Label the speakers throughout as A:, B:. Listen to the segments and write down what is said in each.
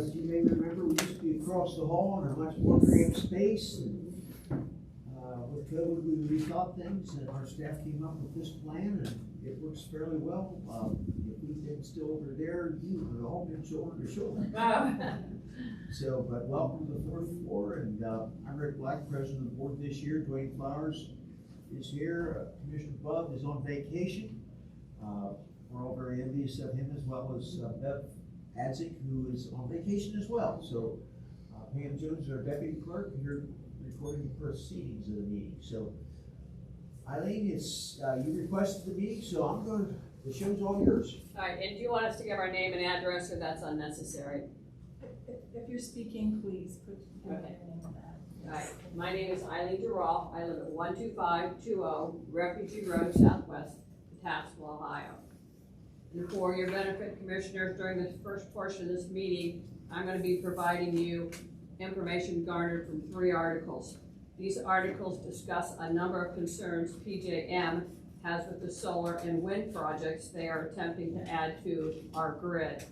A: as you may remember, we used to be across the hall in a much more cramped space. And, with COVID, we rethought things, and our staff came up with this plan, and it works fairly well. If we've been still over there, you would all been shoulder to shoulder. So, but welcome to the fourth floor, and I'm Rick Black, president of the board this year. Dwayne Flowers is here. Commissioner Bub is on vacation. We're all very envious of him, as well as Bev Adzik, who is on vacation as well. So Pam Jones, our deputy clerk, here recording the proceedings of the meeting. So Eileen, it's you requested the meeting, so the show's all yours.
B: All right, and do you want us to give our name and address, or that's unnecessary?
C: If you're speaking, please put your
B: Okay.
C: name on that.
B: All right, my name is Eileen Dural. I live at 12520 Refugee Road Southwest, Patapsco, Ohio. And for your benefit, commissioners, during the first portion of this meeting, I'm going to be providing you information garnered from 3 articles. These articles discuss a number of concerns PJM has with the solar and wind projects they are attempting to add to our grid.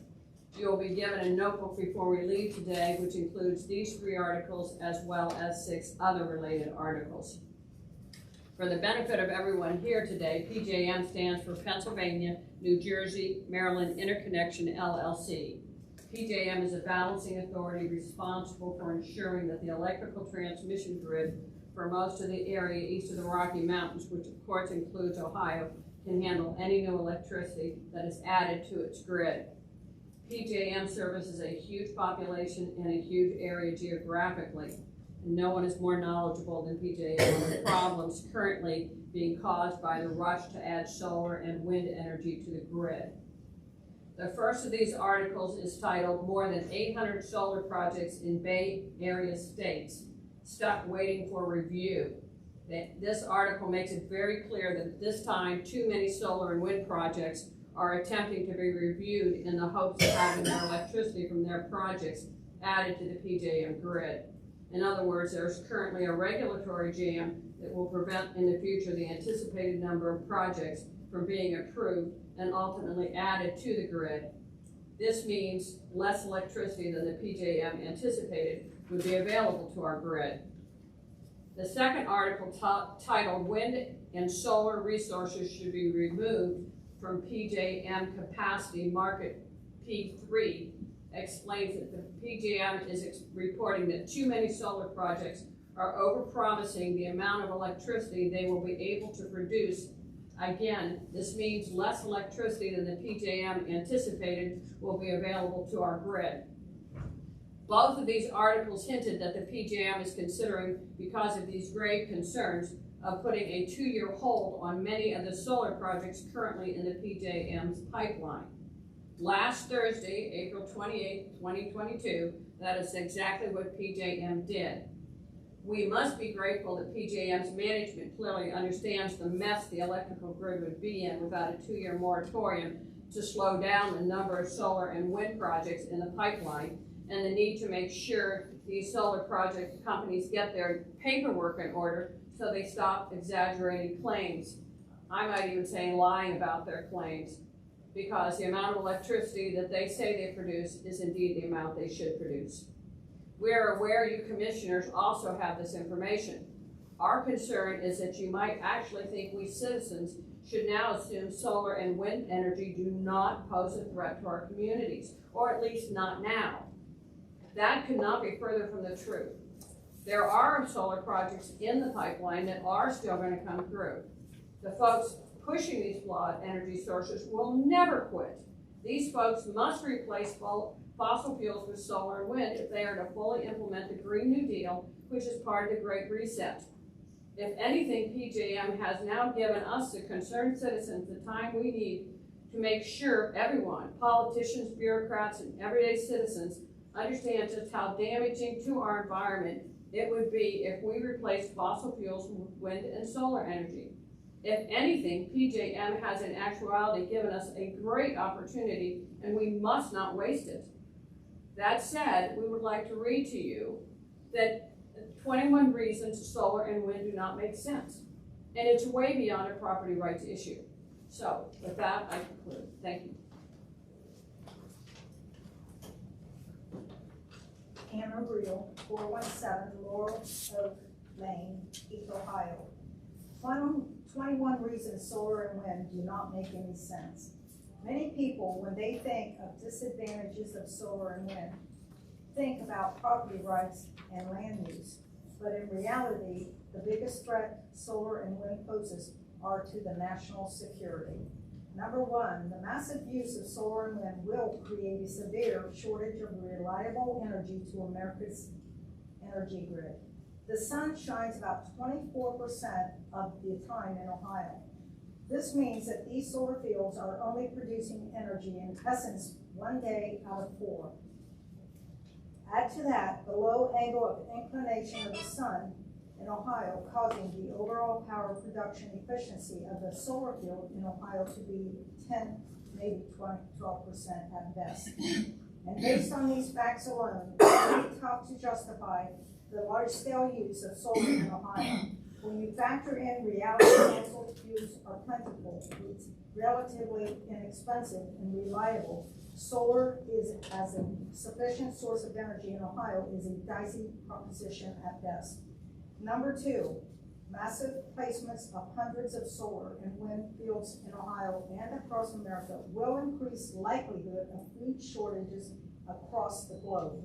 B: You will be given a notebook before we leave today, which includes these 3 articles as well as 6 other related articles. For the benefit of everyone here today, PJM stands for Pennsylvania, New Jersey, Maryland Interconnection LLC. PJM is a balancing authority responsible for ensuring that the electrical transmission grid for most of the area east of the Rocky Mountains, which of course includes Ohio, can handle any new electricity that is added to its grid. PJM services a huge population in a huge area geographically, and no one is more knowledgeable than PJM on the problems currently being caused by the rush to add solar and wind energy to the grid. The first of these articles is titled "More than 800 Solar Projects in Bay Area States Stuck Waiting for Review." This article makes it very clear that at this time, too many solar and wind projects are attempting to be reviewed in the hopes of having their electricity from their projects added to the PJM grid. In other words, there's currently a regulatory jam that will prevent in the future the anticipated number of projects from being approved and ultimately added to the grid. This means less electricity than the PJM anticipated would be available to our grid. The second article titled "Wind and Solar Resources Should Be Removed from PJM Capacity Market P3 explains that the PJM is reporting that too many solar projects are overpromising the amount of electricity they will be able to produce. Again, this means less electricity than the PJM anticipated will be available to our grid. Both of these articles hinted that the PJM is considering, because of these grave concerns, of putting a 2-year hold on many of the solar projects currently in the PJM's pipeline. Last Thursday, April 28, 2022, that is exactly what PJM did. We must be grateful that PJM's management clearly understands the mess the electrical grid would be in without a 2-year moratorium to slow down the number of solar and wind projects in the pipeline, and the need to make sure these solar project companies get their paperwork in order so they stop exaggerating claims. I might even say lying about their claims, because the amount of electricity that they say they produce is indeed the amount they should produce. We are aware you commissioners also have this information. Our concern is that you might actually think we citizens should now assume solar and wind energy do not pose a threat to our communities, or at least not now. That could not be further from the truth. There are solar projects in the pipeline that are still going to come through. The folks pushing these flawed energy sources will never quit. These folks must replace fossil fuels with solar and wind if they are to fully implement the Green New Deal, which is part of the Great Reset. If anything, PJM has now given us, the concerned citizens, the time we need to make sure everyone, politicians, bureaucrats, and everyday citizens, understand just how damaging to our environment it would be if we replaced fossil fuels with wind and solar energy. If anything, PJM has in actuality given us a great opportunity, and we must not waste it. That said, we would like to read to you that 21 reasons solar and wind do not make sense. And it's way beyond a property rights issue. So with that, I conclude. Thank you.
D: Anna Reel, 417 Laurel Oak Lane, Heath, Ohio. 21 reasons solar and wind do not make any sense. Many people, when they think of disadvantages of solar and wind, think about property rights and land use. But in reality, the biggest threat solar and wind poses are to the national security. Number one, the massive use of solar and wind will create a severe shortage of reliable energy to America's energy grid. The sun shines about 24% of the time in Ohio. This means that these solar fields are only producing energy in essence 1 day out of 4. Add to that the low angle of inclination of the sun in Ohio, causing the overall power production efficiency of the solar field in Ohio to be 10, maybe 12% at best. And based on these facts alone, it's really tough to justify the large-scale use of solar in Ohio. When you factor in reality, fossil fuels are plentiful, it's relatively inexpensive and reliable. Solar is as a sufficient source of energy in Ohio is a dicey proposition at best. Number two, massive placements of hundreds of solar and wind fields in Ohio and across America will increase likelihood of food shortages across the globe.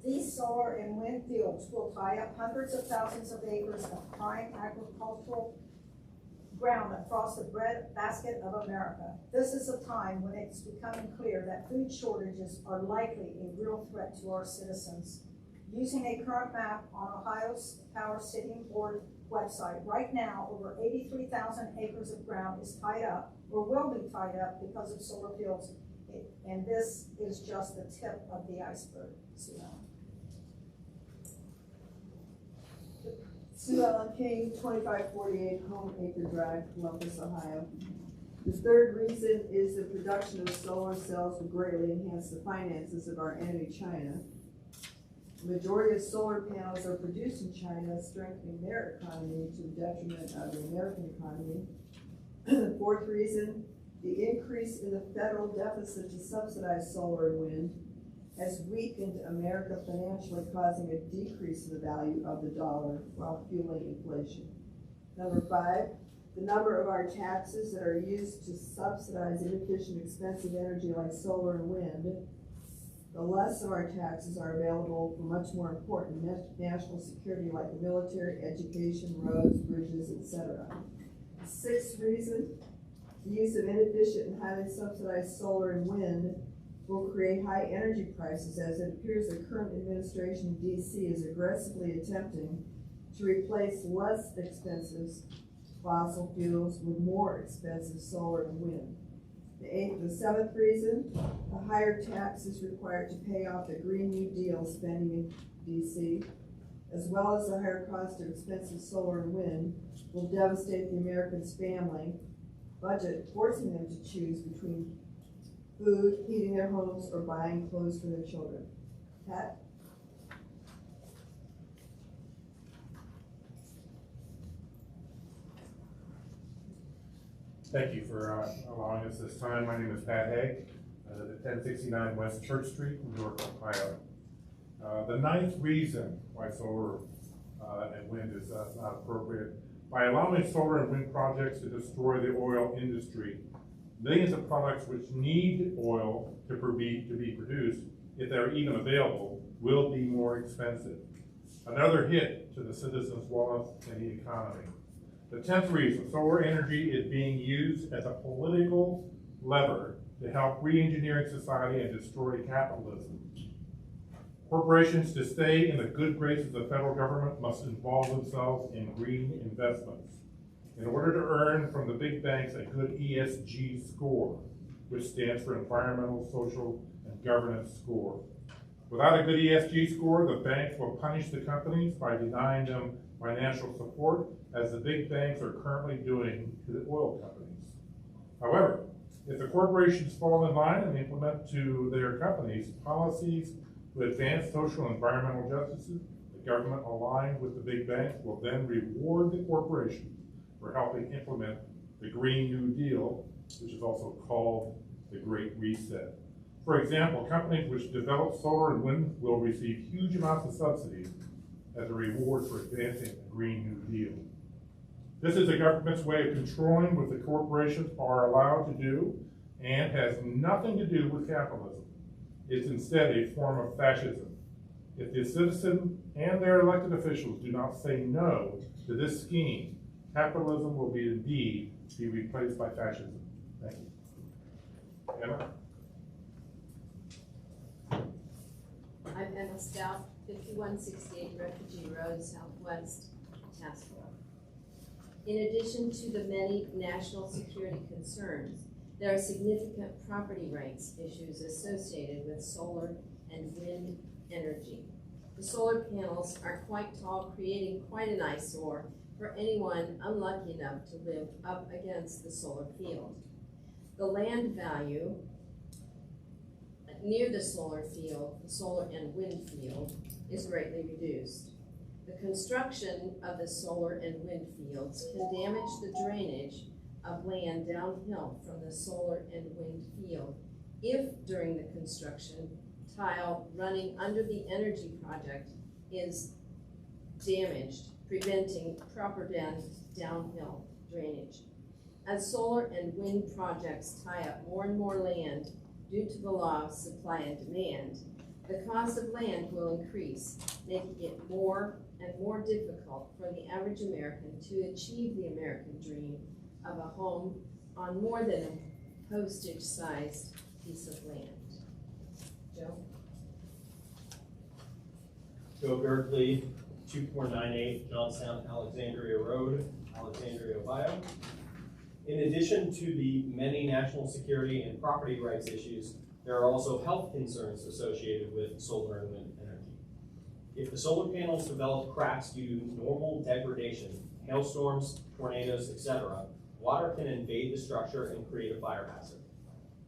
D: These solar and wind fields will tie up hundreds of thousands of acres of prime agricultural ground across the breadbasket of America. This is a time when it's becoming clear that food shortages are likely a real threat to our citizens. Using a current map on Ohio's Power Sitting Board website, right now over 83,000 acres of ground is tied up or will be tied up because of solar fields, and this is just the tip of the iceberg.
E: Sue Ellen King, 2548 Home Acre Drive, Columbus, Ohio. The third reason is the production of solar cells will greatly enhance the finances of our enemy, China. The majority of solar panels are produced in China, strengthening their economy to the detriment of the American economy. The fourth reason, the increase in the federal deficit to subsidize solar and wind has weakened America financially, causing a decrease in the value of the dollar while fueling inflation. Number five, the number of our taxes that are used to subsidize inefficient, expensive energy like solar and wind, the less of our taxes are available for much more important national security like the military, education, roads, bridges, etc. The sixth reason, the use of inefficient and highly subsidized solar and wind will create high energy prices, as it appears the current administration in DC is aggressively attempting to replace less expensive fossil fuels with more expensive solar and wind. The seventh reason, the higher taxes required to pay off the Green New Deal spending in DC, as well as the higher cost of expensive solar and wind, will devastate the American's family budget, forcing them to choose between food, heating their homes, or buying clothes for their children. Pat?
F: Thank you for allowing us this time. My name is Pat Haig. I live at 1069 West Church Street in York, Ohio. The ninth reason why solar and wind is not appropriate, by allowing solar and wind projects to destroy the oil industry, millions of products which need oil to be produced, if they're even available, will be more expensive. Another hit to the citizens' wallet and the economy. The 10th reason, solar energy is being used as a political lever to help re-engineering society and destroy capitalism. Corporations, to stay in the good graces of the federal government, must involve themselves in green investments in order to earn from the big banks a good ESG score, which stands for environmental, social, and governance score. Without a good ESG score, the banks will punish the companies by denying them financial support, as the big banks are currently doing to the oil companies. However, if the corporations fall in line and implement to their companies policies to advance social and environmental justice, the government aligned with the big banks will then reward the corporation for helping implement the Green New Deal, which is also called the Great Reset. For example, companies which develop solar and wind will receive huge amounts of subsidies as a reward for advancing a Green New Deal. This is the government's way of controlling what the corporations are allowed to do and has nothing to do with capitalism. It's instead a form of fascism. If the citizen and their elected officials do not say no to this scheme, capitalism will indeed be replaced by fascism. Thank you. Emma?
G: I'm Emma Stout, 5168 Refugee Road, Southwest, Tassville. In addition to the many national security concerns, there are significant property rights issues associated with solar and wind energy. The solar panels are quite tall, creating quite an eyesore for anyone unlucky enough to live up against the solar field. The land value near the solar field, the solar and wind field, is greatly reduced. The construction of the solar and wind fields can damage the drainage of land downhill from the solar and wind field if during the construction tile running under the energy project is damaged, preventing proper downhill drainage. As solar and wind projects tie up more and more land due to the law of supply and demand, the cost of land will increase, making it more and more difficult for the average American to achieve the American dream of a home on more than a postage-sized piece of land. Joe?
H: Joe Gertley, 2498 Johnstown Alexandria Road, Alexandria, Ohio. In addition to the many national security and property rights issues, there are also health concerns associated with solar and wind energy. If the solar panels develop cracks due to normal degradation, hailstorms, tornadoes, etc., water can invade the structure and create a fire hazard.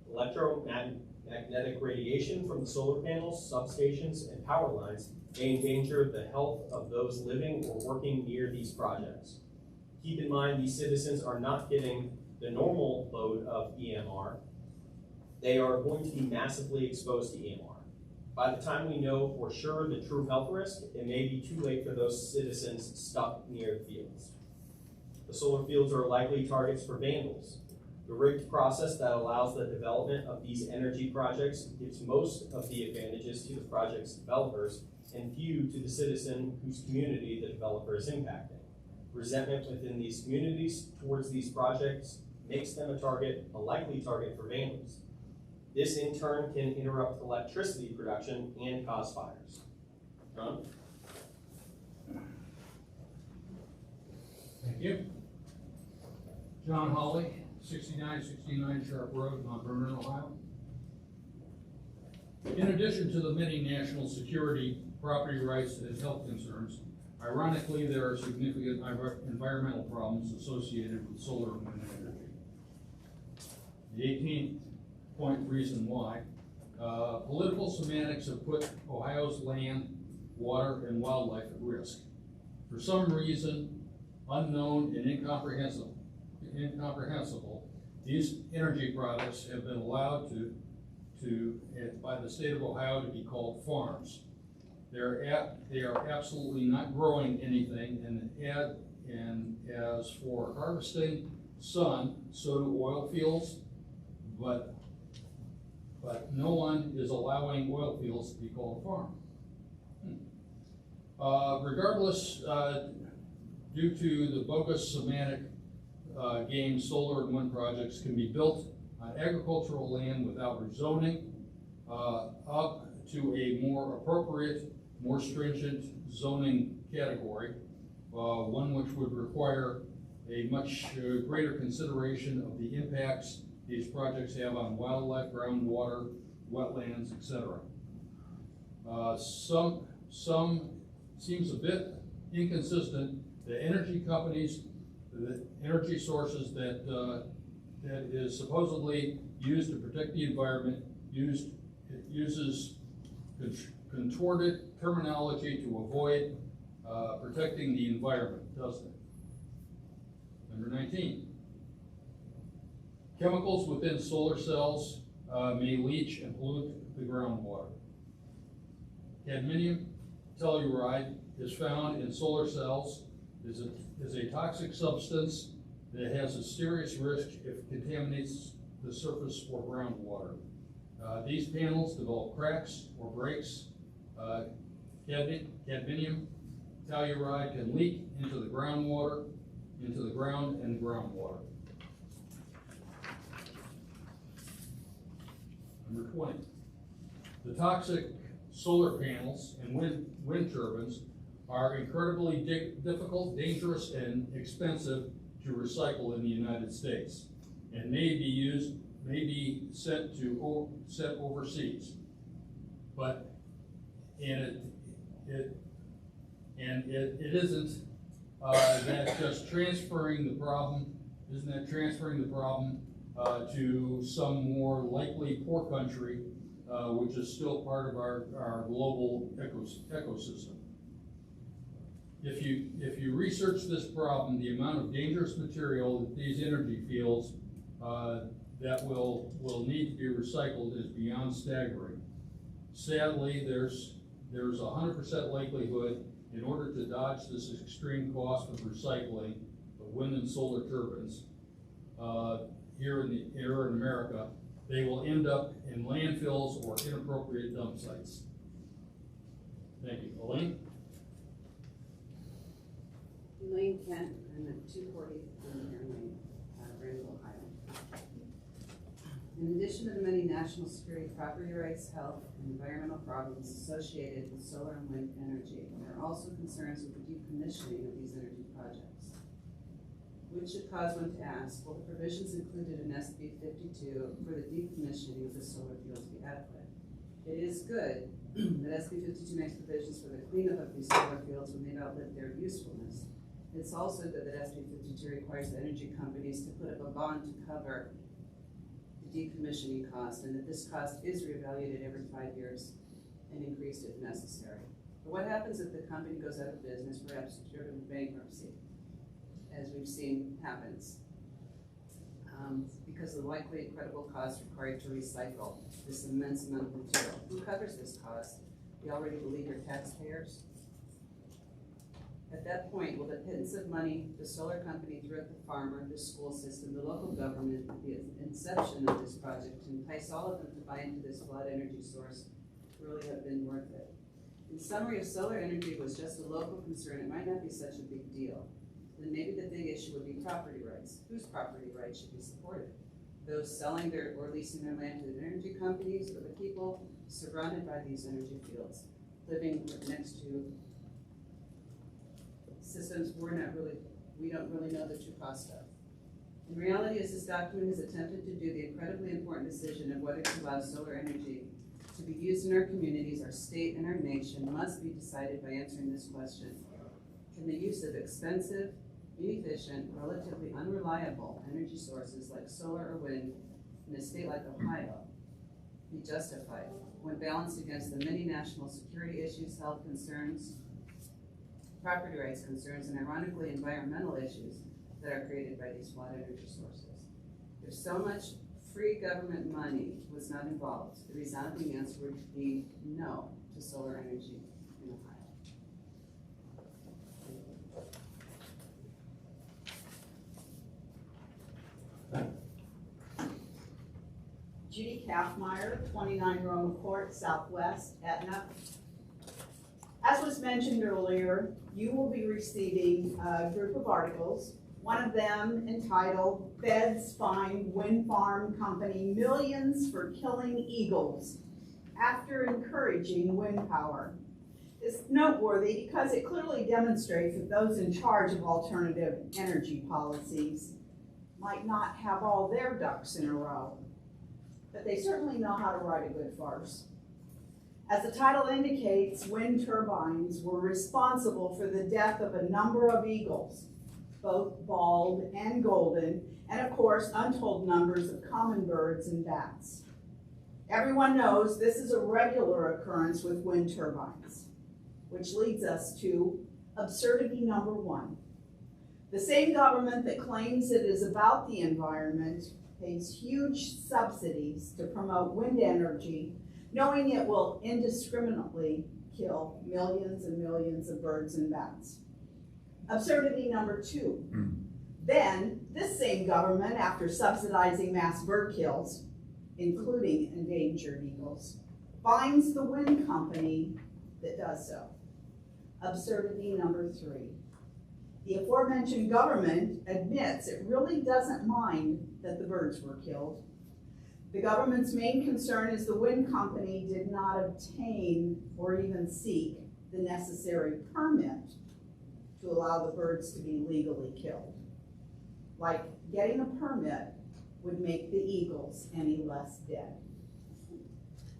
H: Electromagnetic radiation from the solar panels, substations, and power lines may endanger the health of those living or working near these projects. Keep in mind, these citizens are not getting the normal load of EMR. They are going to be massively exposed to EMR. By the time we know for sure the true health risk, it may be too late for those citizens stuck near fields. The solar fields are likely targets for vandals. The rigged process that allows the development of these energy projects gives most of the advantages to the project's developers and few to the citizen whose community the developer is impacting. Resentment within these communities towards these projects makes them a likely target for vandals. This in turn can interrupt electricity production and cause fires. John?
I: Thank you. John Hawley, 6969 Sharp Road, Mount Vernon, Ohio. In addition to the many national security, property rights, and health concerns, ironically, there are significant environmental problems associated with solar and wind energy. The 18th point reason why, political semantics have put Ohio's land, water, and wildlife at risk. For some reason, unknown and incomprehensible, these energy products have been allowed by the state of Ohio to be called farms. They are absolutely not growing anything, and as for harvesting sun, so do oil fields, but no one is allowing oil fields to be called a farm. Regardless, due to the bogus semantic game, solar and wind projects can be built on agricultural land without rezoning up to a more appropriate, more stringent zoning category, one which would require a much greater consideration of the impacts these projects have on wildlife, groundwater, wetlands, etc. Some seems a bit inconsistent. The energy companies, the energy sources that is supposedly used to protect the environment, uses contorted terminology to avoid protecting the environment, doesn't it? Number 19. Chemicals within solar cells may leach and pollute the groundwater. Cadmium telluride is found in solar cells, is a toxic substance that has a serious risk if it contaminates the surface or groundwater. These panels develop cracks or breaks. Cadmium telluride can leak into the groundwater, into the ground and groundwater. Number 20. The toxic solar panels and wind turbines are incredibly difficult, dangerous, and expensive to recycle in the United States, and may be sent overseas. But it isn't that just transferring the problem. Isn't that transferring the problem to some more likely poor country, which is still part of our global ecosystem? If you research this problem, the amount of dangerous material that these energy fields that will need to be recycled is beyond staggering. Sadly, there's a 100% likelihood, in order to dodge this extreme cost of recycling of wind and solar turbines here in America, they will end up in landfills or inappropriate dump sites. Thank you. Elaine?
J: Elaine Kent, I'm at 240 Greenhair Lane, Randall, Ohio. In addition to the many national security, property rights, health, and environmental problems associated with solar and wind energy, there are also concerns with the decommissioning of these energy projects, which should cause one to ask, will the provisions included in SB 52 for the decommissioning of the solar fields be adequate? It is good that SB 52 makes provisions for the cleanup of these solar fields when they've outlived their usefulness. It's also good that SB 52 requires the energy companies to put up a bond to cover the decommissioning cost, and that this cost is reevaluated every 5 years and increased if necessary. But what happens if the company goes out of business, perhaps driven to bankruptcy, as we've seen happens, because of the likely incredible cost required to recycle this immense amount of material? Who covers this cost? We already believe your taxpayers. At that point, will the pittance of money the solar company threw at the farmer, the school system, the local government at the inception of this project to entice all of them to buy into this flood energy source really have been worth it? In summary, if solar energy was just a local concern, it might not be such a big deal. Then maybe the big issue would be property rights. Whose property rights should be supported? Those selling or leasing their land to the energy companies, or the people surrounded by these energy fields, living next to systems we don't really know the true cost of. In reality, as this document has attempted to do the incredibly important decision of whether to allow solar energy to be used in our communities, our state, and our nation must be decided by answering this question. Can the use of expensive, inefficient, relatively unreliable energy sources like solar or wind in a state like Ohio be justified when balanced against the many national security issues, health concerns, property rights concerns, and ironically environmental issues that are created by these flood energy sources? If so much free government money was not involved, the resounding answer would be no to solar energy in Ohio.
K: Judy Kaffmeyer, 29 Roma Court, Southwest, Etna. As was mentioned earlier, you will be receiving a group of articles, one of them entitled Feds Fine Wind Farm Company Millions for Killing Eagles After Encouraging Wind Power. It's noteworthy because it clearly demonstrates that those in charge of alternative energy policies might not have all their ducks in a row, but they certainly know how to write a good farce. As the title indicates, wind turbines were responsible for the death of a number of eagles, both bald and golden, and of course, untold numbers of common birds and bats. Everyone knows this is a regular occurrence with wind turbines, which leads us to absurdity number one. The same government that claims it is about the environment pays huge subsidies to promote wind energy, knowing it will indiscriminately kill millions and millions of birds and bats. Absurdity number 2. Then, this same government, after subsidizing mass bird kills, including endangered eagles, fines the wind company that does so. Absurdity number 3. The aforementioned government admits it really doesn't mind that the birds were killed. The government's main concern is the wind company did not obtain or even seek the necessary permit to allow the birds to be legally killed. Like getting a permit would make the eagles any less dead.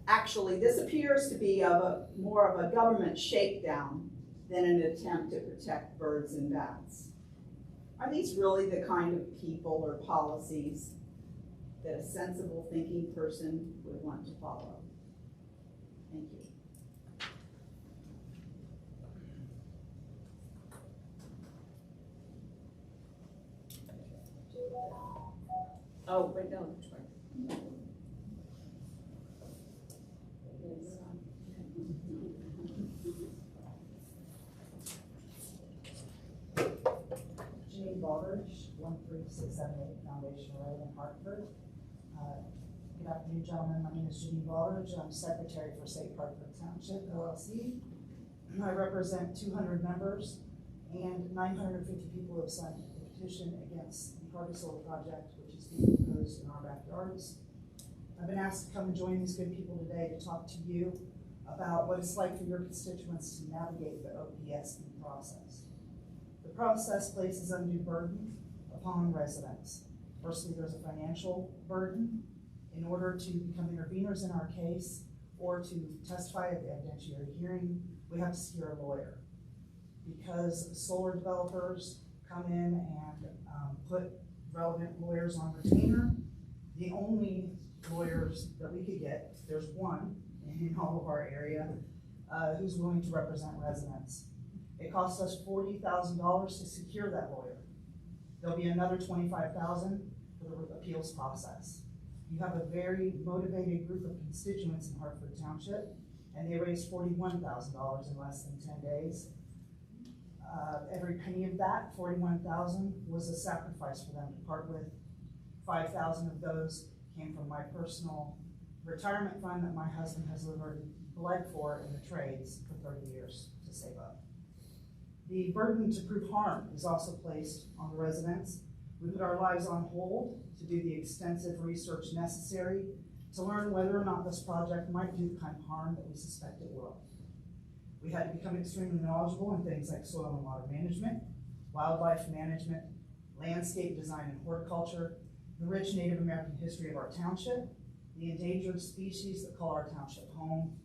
K: Actually, this appears to be more of a government shakedown than an attempt to protect birds and bats. Are these really the kind of people or policies that a sensible thinking person would want to follow? Thank you.
B: Oh, wait, no, sorry.
L: Janine Baldridge, 13678 Foundation Road in Hartford. Good afternoon, gentlemen. My name is Janine Baldridge. I'm Secretary for Safe Hartford Township, LLC. I represent 200 members, and 950 people have signed a petition against the Harvey Solar Project, which is being proposed in our backyards. I've been asked to come and join these good people today to talk to you about what it's like for your constituents to navigate the OPSB process. The process places undue burden upon residents. Firstly, there's a financial burden. In order to become interveners in our case or to testify at the evidentiary hearing, we have to secure a lawyer. Because solar developers come in and put relevant lawyers on retainer, the only lawyers that we could get, there's one in all of our area, who's willing to represent residents. It costs us $40,000 to secure that lawyer. There'll be another $25,000 for the appeals process. You have a very motivated group of constituents in Hartford Township, and they raised $41,000 in less than 10 days. Every penny of that, $41,000, was a sacrifice for them to part with. 5,000 of those came from my personal retirement fund that my husband has literally bled for in the trades for 30 years to save up. The burden to prove harm is also placed on the residents. We put our lives on hold to do the extensive research necessary to learn whether or not this project might do the kind of harm that we suspect it will. We had to become extremely knowledgeable in things like soil and water management, wildlife management, landscape design and horticulture, the rich Native American history of our township, the endangered species that call our township home,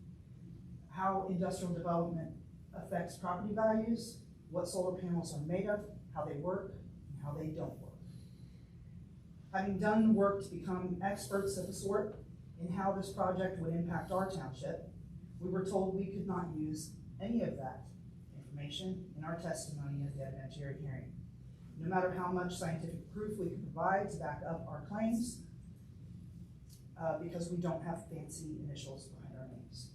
L: how industrial development affects property values, what solar panels are made of, how they work, and how they don't work. Having done the work to become experts of the sort in how this project would impact our township, we were told we could not use any of that information in our testimony at the evidentiary hearing. No matter how much scientific proof we could provide to back up our claims, because we don't have fancy initials behind our names.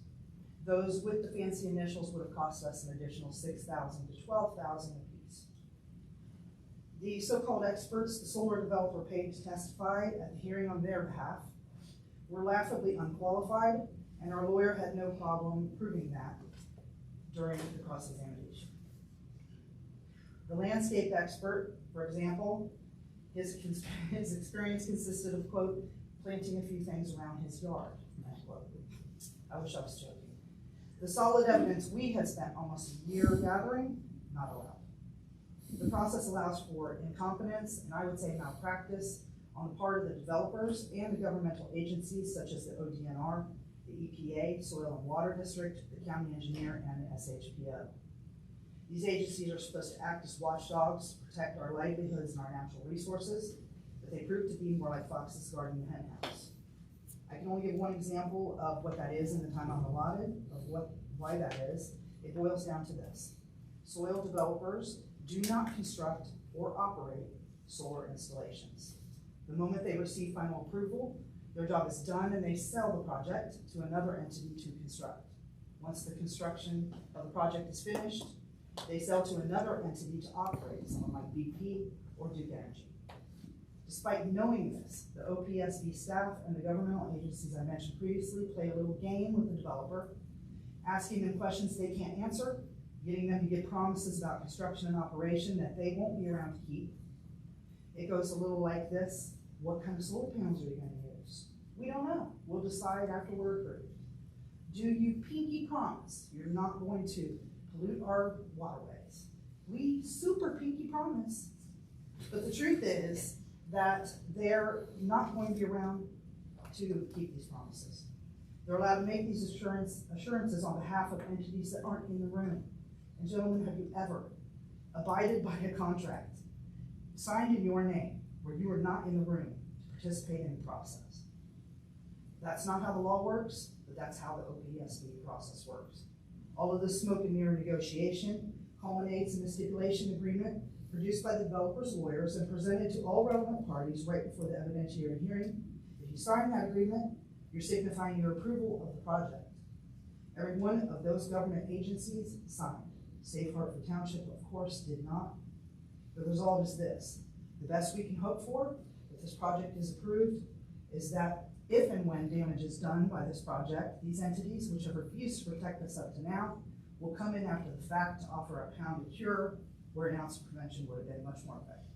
L: Those with the fancy initials would have cost us an additional $6,000 to $12,000 apiece. The so-called experts the solar developer paid to testify at the hearing on their behalf were laughably unqualified, and our lawyer had no problem proving that during the cross-examination. The landscape expert, for example, his experience consisted of, quote, planting a few things around his yard, quote. I wish I was joking. The solid evidence we had spent almost a year gathering, not allowed. The process allows for incompetence, and I would say malpractice, on the part of the developers and the governmental agencies such as the ODNR, the EPA, Soil and Water District, the County Engineer, and the SHPO. These agencies are supposed to act as watchdogs, protect our livelihoods and our natural resources, but they prove to be more like foxes guarding the hen house. I can only give one example of what that is in the time I'm allotted, of why that is. It boils down to this. Soil developers do not construct or operate solar installations. The moment they receive final approval, their job is done and they sell the project to another entity to construct. Once the construction of the project is finished, they sell to another entity to operate, someone like BP or Duke Energy. Despite knowing this, the OPSB staff and the governmental agencies I mentioned previously play a little game with the developer, asking them questions they can't answer, getting them to give promises about construction and operation that they won't be around to keep. It goes a little like this: what kind of solar panels are you going to use? We don't know. We'll decide after we're approved. Do you pinky promise you're not going to pollute our waterways? We super pinky promise. But the truth is that they're not going to be around to keep these promises. They're allowed to make these assurances on behalf of entities that aren't in the room. And gentlemen, have you ever abided by a contract signed in your name where you are not in the room to participate in the process? That's not how the law works, but that's how the OPSB process works. All of this smoke and mirror negotiation culminates in a stipulation agreement produced by the developer's lawyers and presented to all relevant parties right before the evidentiary hearing. If you sign that agreement, you're signifying your approval of the project. Every one of those government agencies signed. Safe Hartford Township, of course, did not. The result is this: the best we can hope for, if this project is approved, is that if and when damage is done by this project, these entities, which have refused to protect us up to now, will come in after the fact to offer a pounded cure where an ounce of prevention would have been much more effective.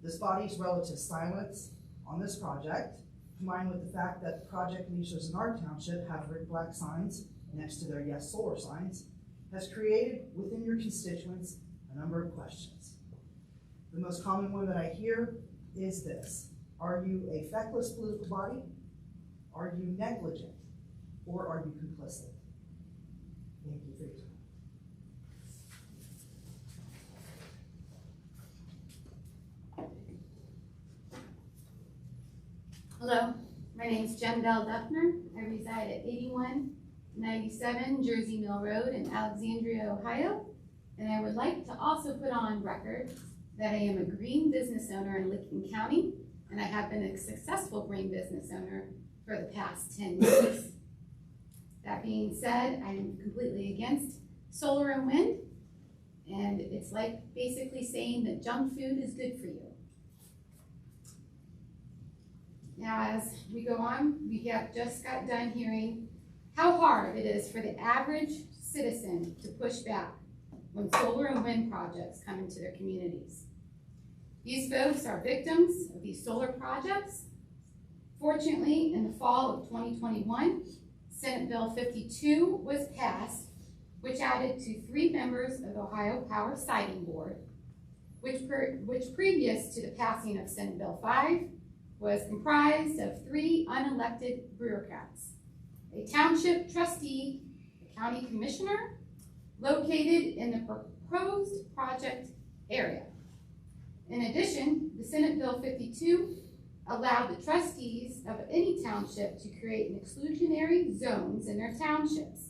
L: This body's relative silence on this project, combined with the fact that the project leasers in our township have red black signs next to their yes solar signs, has created within your constituents a number of questions. The most common one that I hear is this: are you a feckless political body? Are you negligent? Or are you complicit? Thank you for your time.
M: Hello, my name is Jen Bell Duffner. I reside at 8197 Jersey Mill Road in Alexandria, Ohio. And I would like to also put on record that I am a green business owner in Licking County, and I have been a successful green business owner for the past 10 years. That being said, I'm completely against solar and wind, and it's like basically saying that junk food is good for you. Now, as we go on, we have just got done hearing how hard it is for the average citizen to push back when solar and wind projects come into their communities. These folks are victims of these solar projects. Fortunately, in the fall of 2021, Senate Bill 52 was passed, which added to 3 members of the Ohio Power Siting Board, which previous to the passing of Senate Bill 5 was comprised of 3 unelected bureaucrats: a township trustee, a county commissioner, located in the proposed project area. In addition, the Senate Bill 52 allowed the trustees of any township to create an exclusionary zones in their townships.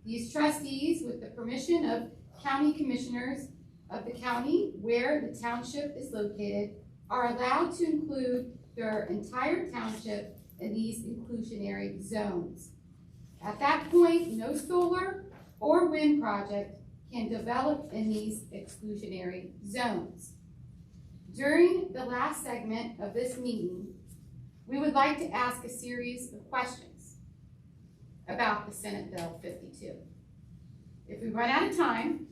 M: These trustees, with the permission of county commissioners of the county where the township is located, are allowed to include their entire township in these inclusionary zones. At that point, no solar or wind project can develop in these exclusionary zones. During the last segment of this meeting, we would like to ask a series of questions about the Senate Bill 52. If we run out of time,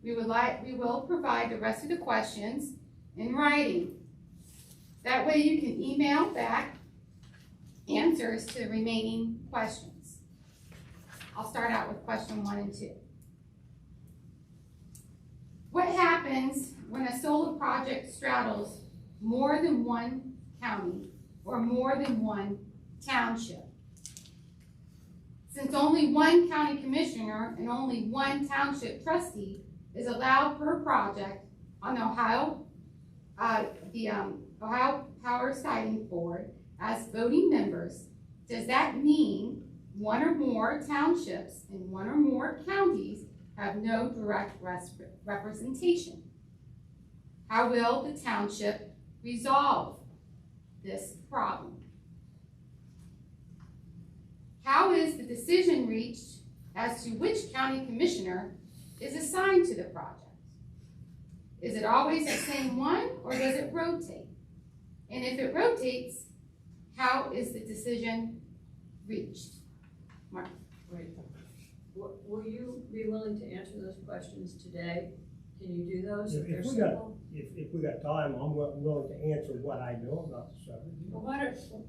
M: we will provide the rest of the questions in writing. That way you can email back answers to the remaining questions. I'll start out with question 1 and 2. What happens when a solar project straddles more than one county or more than one township? Since only one county commissioner and only one township trustee is allowed per project on the Ohio Power Siting Board as voting members, does that mean one or more townships and one or more counties have no direct representation? How will the township resolve this problem? How is the decision reached as to which county commissioner is assigned to the project? Is it always the same one, or does it rotate? And if it rotates, how is the decision reached? Mark?
B: Wait, will you be willing to answer those questions today? Can you do those if they're
N: If we got,
B: simple?
N: if we got time, I'm willing to answer what I know about the subject.
B: Well,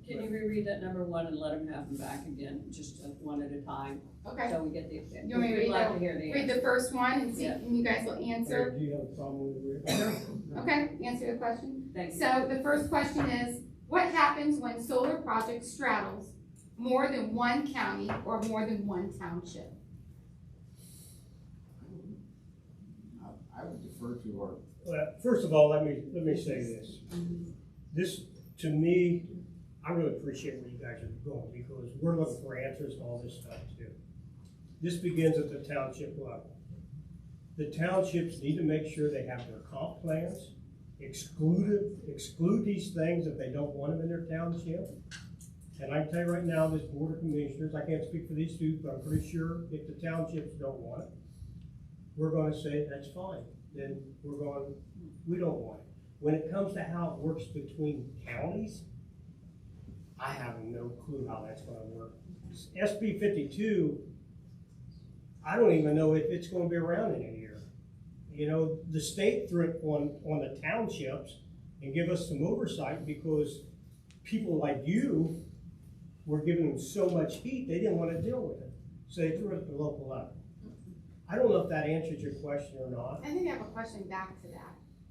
B: can you reread that number one and let them have them back again, just one at a time?
M: Okay.
B: So we get the,
M: You want me to
B: we'd like to hear the
M: read
B: answer.
M: the first one and see,
B: Yeah.
M: and you guys will answer?
N: Do you have a problem with it?
M: Okay, answer the question.
B: Thank you.
M: So the first question is, what happens when solar project straddles more than one county or more than one township?
A: I would defer to our.
N: Well, first of all, let me say this. This, to me, I really appreciate where you guys are going, because we're looking for answers to all this stuff too. This begins at the township level. The townships need to make sure they have their comp plans, exclude these things if they don't want them in their township. And I can tell you right now, this board of commissioners, I can't speak for these two, but I'm pretty sure if the townships don't want it, we're gonna say, that's fine. Then we don't want it. When it comes to how it works between counties, I have no clue how that's gonna work. SB 52, I don't even know if it's gonna be around in a year. You know, the state threw it on the townships and give us some oversight, because people like you were giving them so much heat, they didn't wanna deal with it. So they threw it at the local level. I don't know if that answers your question or not.
M: I think I have a question back to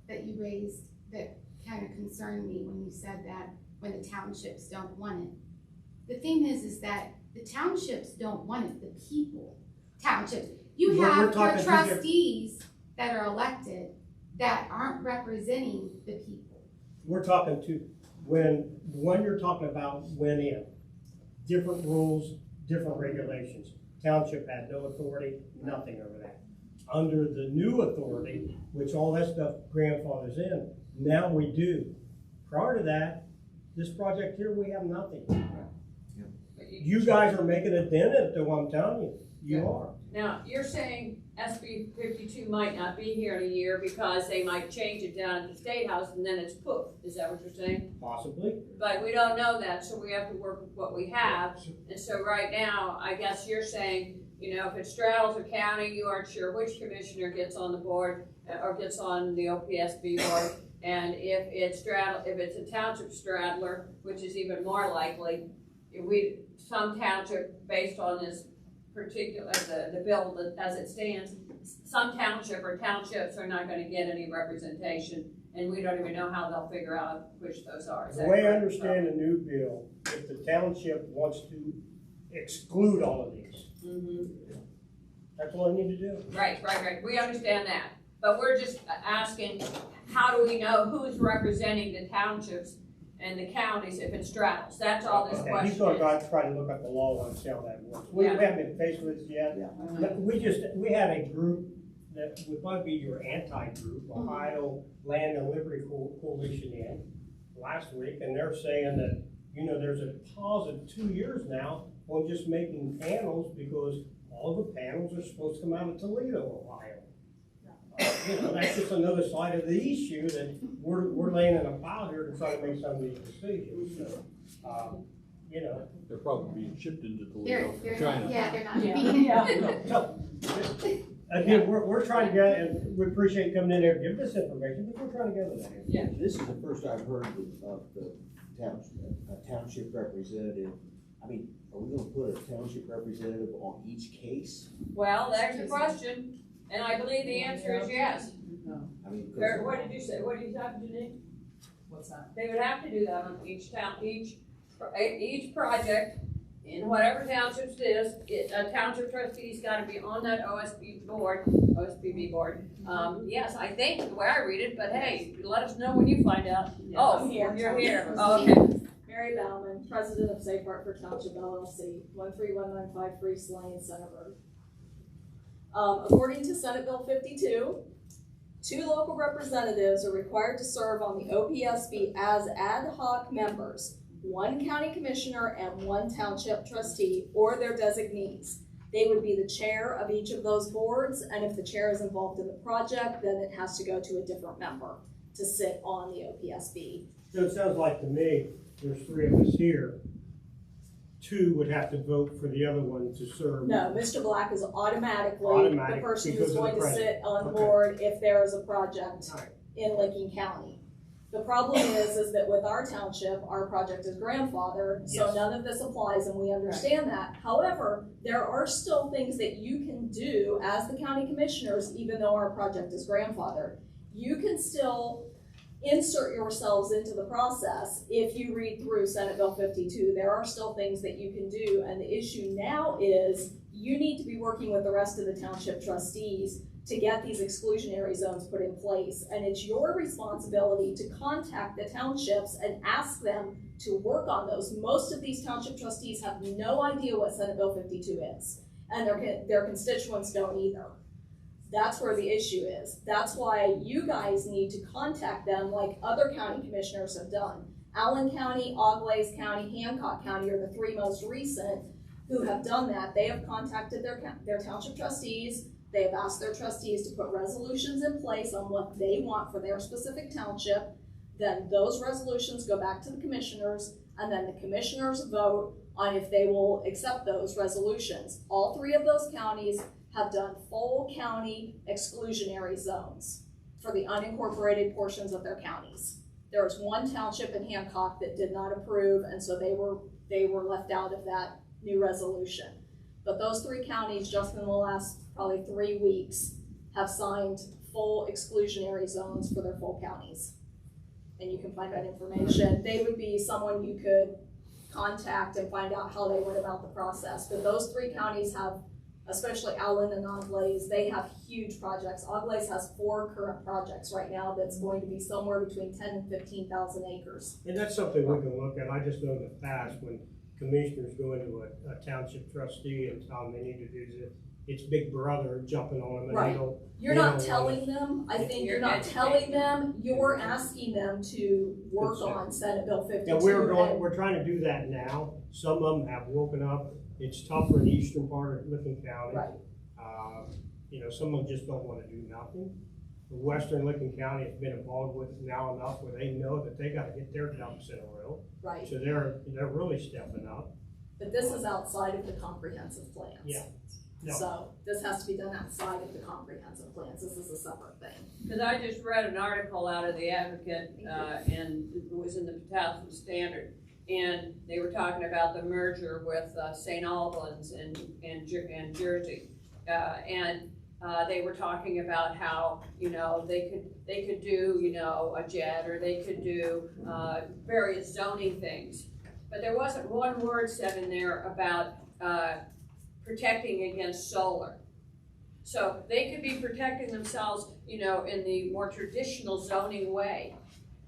M: that you raised, that kind of concerned me when you said that when the townships don't want it. The thing is that the townships don't want it, the people, townships. You
N: We're
M: have
N: talking
M: your
N: two different-
M: trustees that are elected that aren't representing the people.
N: We're talking to, when, the one you're talking about went in, different rules, different regulations. Township had no authority, nothing over that. Under the new authority, which all that stuff grandfathers in, now we do. Prior to that, this project here, we have nothing. You guys are making a dent in it, though, I'm telling you, you are.
B: Now, you're saying SB 52 might not be here in a year because they might change it down at the State House and then it's poof. Is that what you're saying?
N: Possibly.
B: But we don't know that, so we have to work with what we have. And so right now, I guess you're saying, you know, if it straddles a county, you aren't sure which commissioner gets on the board or gets on the OPSB board. And if it's a township straddler, which is even more likely, some township, based on this particular, the bill that as it stands, some township or townships are not gonna get any representation, and we don't even know how they'll figure out which those are. Is
N: The
B: that
N: way I
B: correct?
N: understand the new bill, if the township wants to exclude all of these, that's all I need to do.
B: Right, we understand that, but we're just asking, how do we know who's representing the townships and the counties if it straddles? That's all this
N: Okay,
B: question
N: he's gonna
B: is.
N: go try to look up the law and see how that works. We
B: Yeah.
N: haven't been faced with this yet. But we had a group that would probably be your anti-group, Ohio Land and Liberty Coalition in last week, and they're saying that, you know, there's a pause of 2 years now on just making panels, because all the panels are supposed to come out of Toledo, Ohio. You know, that's just another side of the issue that we're laying in a pile here to try to make some of these decisions, so, you know.
I: They're probably being shipped into
M: They're
I: Toledo from
M: not,
I: China.
M: yeah, they're not
C: Yeah.
M: being.
N: So, again, we're trying to get, and we appreciate you coming in there, give this information, but we're trying to get it there.
B: Yeah.
A: This is the first I've heard of the township representative. I mean, are we gonna put a township representative on each case?
B: Well, there's the question, and I believe the answer is yes.
A: I mean, 'cause-
B: Or what did you say, what did you have to do?
C: What's that?
B: They would have to do that on each project, in whatever townships it is, a township trustee's gotta be on that OSBB board. Yes, I think, the way I read it, but hey, let us know when you find out. Oh,
C: I'm here.
B: you're here, oh, okay.
C: Mary Bauman, President of Safe Hartford Township LLC, 13195 Freeze Lane, Centerburg. According to Senate Bill 52, 2 local representatives are required to serve on the OPSB as ad hoc members, 1 county commissioner and 1 township trustee or their designees. They would be the chair of each of those boards, and if the chair is involved in the project, then it has to go to a different member to sit on the OPSB.
N: So it sounds like to me, there's 3 of us here. 2 would have to vote for the other one to serve.
C: No, Mr. Black is automatically the
N: Automatic
C: person
N: because
C: who's
N: of the
C: going to sit
N: president.
C: on the
N: Okay.
C: board if there is a project
N: All right.
C: in Lincoln County. The problem is that with our township, our project is grandfathered, so
N: Yes.
C: none of this applies, and we understand that. However, there are still things that you can do as the county commissioners, even though our project is grandfathered. You can still insert yourselves into the process. If you read through Senate Bill 52, there are still things that you can do, and the issue now is you need to be working with the rest of the township trustees to get these exclusionary zones put in place. And it's your responsibility to contact the townships and ask them to work on those. Most of these township trustees have no idea what Senate Bill 52 is, and their constituents don't either. That's where the issue is. That's why you guys need to contact them like other county commissioners have done. Allen County, Auglaize County, Hancock County are the 3 most recent who have done that. They have contacted their township trustees. They have asked their trustees to put resolutions in place on what they want for their specific township. Then those resolutions go back to the commissioners, and then the commissioners vote on if they will accept those resolutions. All 3 of those counties have done full county exclusionary zones for the unincorporated portions of their counties. There was 1 township in Hancock that did not approve, and so they were left out of that new resolution. But those 3 counties, just in the last probably 3 weeks, have signed full exclusionary zones for their full counties. And you can find that information. They would be someone you could contact and find out how they went about the process. But those 3 counties have, especially Allen and Auglaize, they have huge projects. Auglaize has 4 current projects right now that's going to be somewhere between 10 and 15,000 acres.
N: And that's something we can look at. I just know in the past, when commissioners go into a township trustee and tell them they need to do this, it's Big Brother jumping on them and
C: Right.
N: they don't.
C: You're
N: they
C: not
N: don't
C: telling
N: want it.
C: them, I think
B: You're
C: you're not
B: educating
C: telling them, you're asking them to work
N: That's it.
C: on Senate Bill 52.
N: And
C: and-
N: we're trying to do that now. Some of them have woken up. It's tougher in the eastern part of Lincoln County.
C: Right.
N: Some of them just don't wanna do nothing. The western Lincoln County has been involved with it now enough where they know that they gotta get their ducks in a row.
C: Right,
N: So they're really stepping up.
C: but this is outside of the comprehensive plans.
N: Yeah. No.
C: So this has to be done outside of the comprehensive plans. This is a separate thing.
B: Because I just read an article out of the Advocate, and it was in the Patapsco Standard, and they were talking about the merger with St. Albans and Jersey, they were talking about how, they could do, a jet, or they could do various zoning things. But there wasn't one word said in there about protecting against solar. So they could be protecting themselves, in the more traditional zoning way.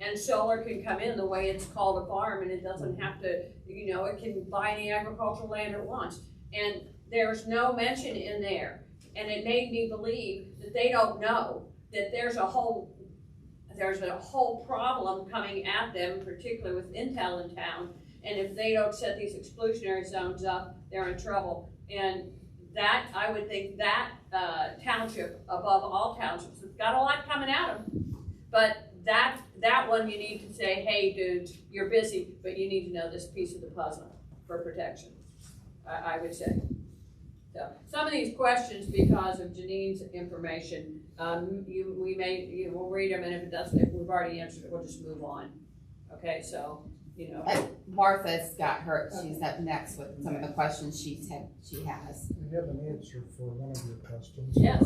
B: And solar can come in the way it's called a farm, and it doesn't have to, it can buy any agricultural land it wants. And there's no mention in there. And it made me believe that they don't know that there's a whole problem coming at them, particularly with Intel in town. And if they don't set these exclusionary zones up, they're in trouble. And that, I would think that township, above all townships, it's got a lot coming at them. But that one, you need to say, hey, dudes, you're busy, but you need to know this piece of the puzzle for protection, I would say. So some of these questions, because of Janine's information, we'll read them, and if it doesn't, if we've already answered it, we'll just move on. Okay, so,
O: Martha's got she's up next with some of the questions she has.
P: We have an answer for one of your questions.
B: Yes.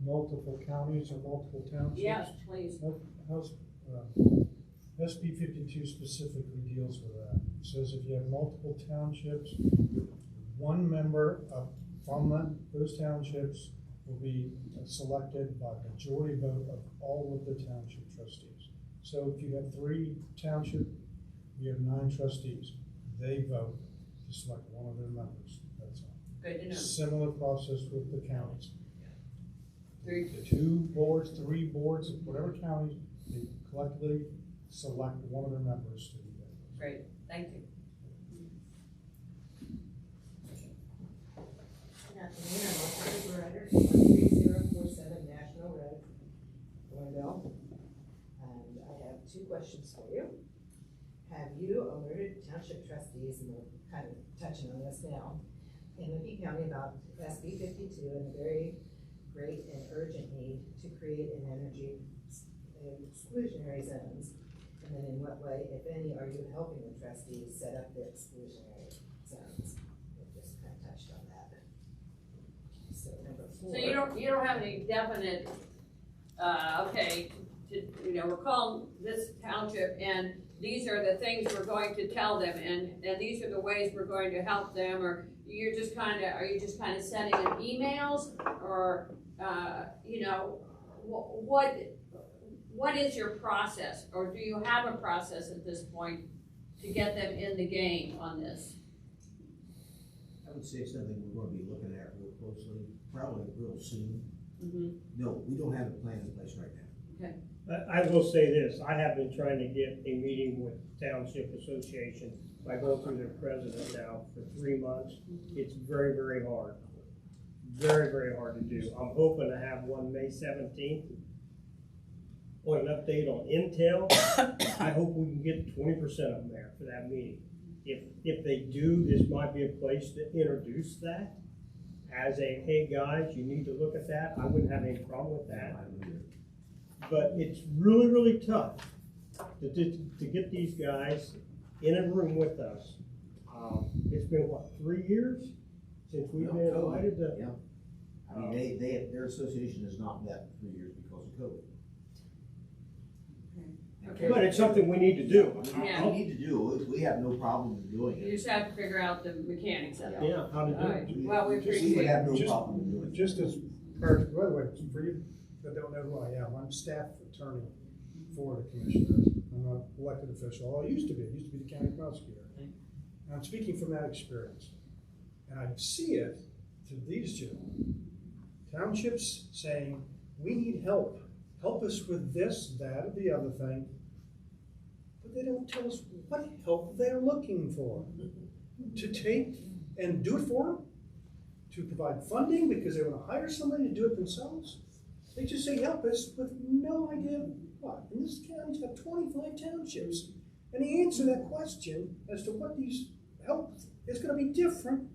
P: Multiple counties or multiple townships?
B: Yes, please.
P: How's, SB 52 specifically deals with that. It says if you have multiple townships, one member from those townships will be selected by majority vote of all of the township trustees. So if you have 3 townships, you have 9 trustees. They vote to select one of their members. That's all.
B: Good to know.
P: Similar process with the counties. The 2 boards, 3 boards, whatever county, they collectively select one of their members to be there.
B: Great, thank you.
Q: Good afternoon, I'm Elizabeth Ryder, 13047 National Road, Glendale. And I have 2 questions for you. Have you alerted township trustees, and we're kind of touching on this now, in Licking County about SB 52 and the very great and urgent need to create an energy exclusionary zones? And then in what way, if any, are you helping the trustees set up their exclusionary zones? We've just kind of touched on that. So number 4.
B: So you don't have any definite, okay, we're calling this township and these are the things we're going to tell them and these are the ways we're going to help them, or are you just kind of sending them emails, or, what is your process, or do you have a process at this point to get them in the game on this?
A: I would say something we're gonna be looking at real closely, probably real soon.
B: Mm-hmm.
A: No, we don't have a plan in place right now.
B: Okay.
N: I will say this, I have been trying to get a meeting with Township Association by going through their president now for 3 months. It's very, very hard. Very, very hard to do. I'm hoping to have one May 17th. On an update on Intel, I hope we can get 20% of them there for that meeting. If they do, this might be a place to introduce that as a, hey guys, you need to look at that. I wouldn't have any problem with that. But it's really, really tough to get these guys in a room with us. It's been, what, 3 years since we've been invited to?
A: Yeah. I mean, their association has not met for 3 years because of COVID.
B: Okay.
N: But it's something we need to do.
B: Yeah.
A: We need to do it. We have no problem in doing
B: You
A: it.
B: just have to figure out the mechanics of it.
N: Yeah, how to do
B: All right.
N: it.
B: Well, we
A: We
B: appreciate
A: have
B: it.
A: no problem in doing it.
P: Just as, by the way, for you that don't know who I am, I'm staff attorney for the commissioner. I'm not an elected official, although I used to be the county prosecutor. And I'm speaking from that experience. And I see it to these gentlemen. Townships saying, we need help. Help us with this, that, or the other thing. But they don't tell us what help they're looking for. To take and do it for them? To provide funding because they want to hire somebody to do it themselves? They just say, help us, with no idea what. And this county's got 25 townships. And the answer to that question as to what these help is going to be different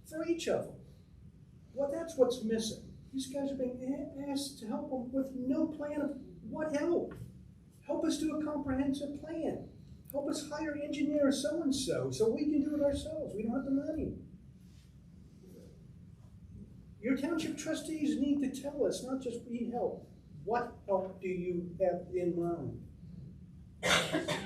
P: for each of them. Well, that's what's missing. These guys are being asked to help them with no plan of what help. Help us do a comprehensive plan. Help us hire engineer so-and-so so we can do it ourselves. We don't have the money. Your township trustees need to tell us, not just we need help. What help do you have in mind?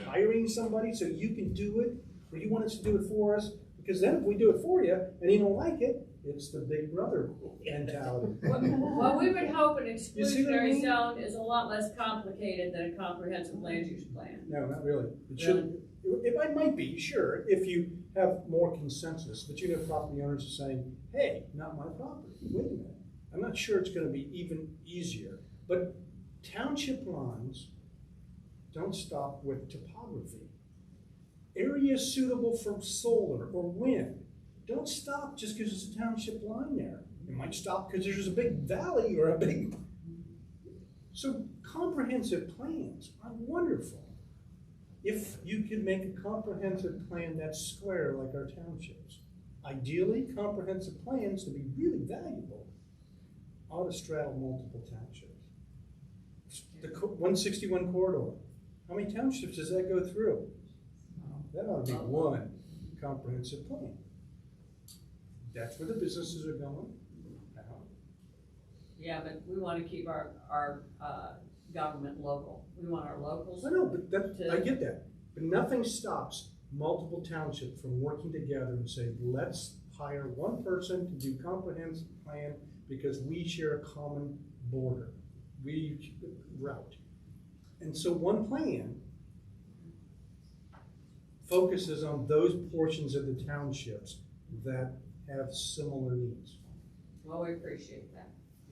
P: Hiring somebody so you can do it, or you want us to do it for us? Because then if we do it for you and you don't like it, it's the big brother mentality.
B: Well, we would hope an
P: You see what I
B: exclusionary
P: mean?
B: zone is a lot less complicated than a comprehensive land use plan.
P: No, not really. It should. It might be, sure, if you have more consensus, but you have property owners saying, hey, not my property. Wait a minute. I'm not sure it's going to be even easier. But township lines don't stop with topography. Areas suitable for solar or wind don't stop just because there's a township line there. It might stop because there's a big valley or a big... So comprehensive plans are wonderful. If you could make a comprehensive plan that's square like our townships. Ideally, comprehensive plans to be really valuable ought to straddle multiple townships. The 161 corridor, how many townships does that go through? That ought to be one comprehensive plan. That's where the businesses are going.
B: Yeah, but we want to keep our government local. We want our locals.
P: I know, but I get that. But nothing stops multiple townships from working together and saying, let's hire one person to do comprehensive plan because we share a common border. We route. And so one plan focuses on those portions of the townships that have similar needs.
B: Well, we appreciate that.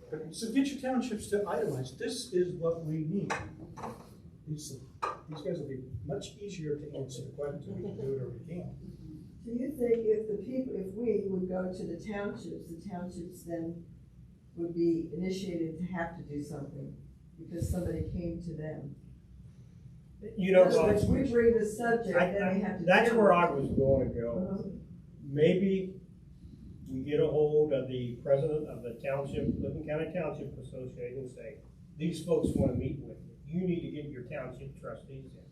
P: But, so get your townships to itemize, this is what we need. These guys will be much easier to answer the questions, we can do whatever we can.
E: Do you think if we would go to the townships then would be initiated to have to do something because somebody came to them?
N: You know,
E: If we bring the subject, then they have to.
N: that's
E: deal
N: where
E: with
N: I was going to go. Maybe we get a hold of the president of the township, Licking County Township Association, and say, these folks want to meet with you. You need to get your township trustees in.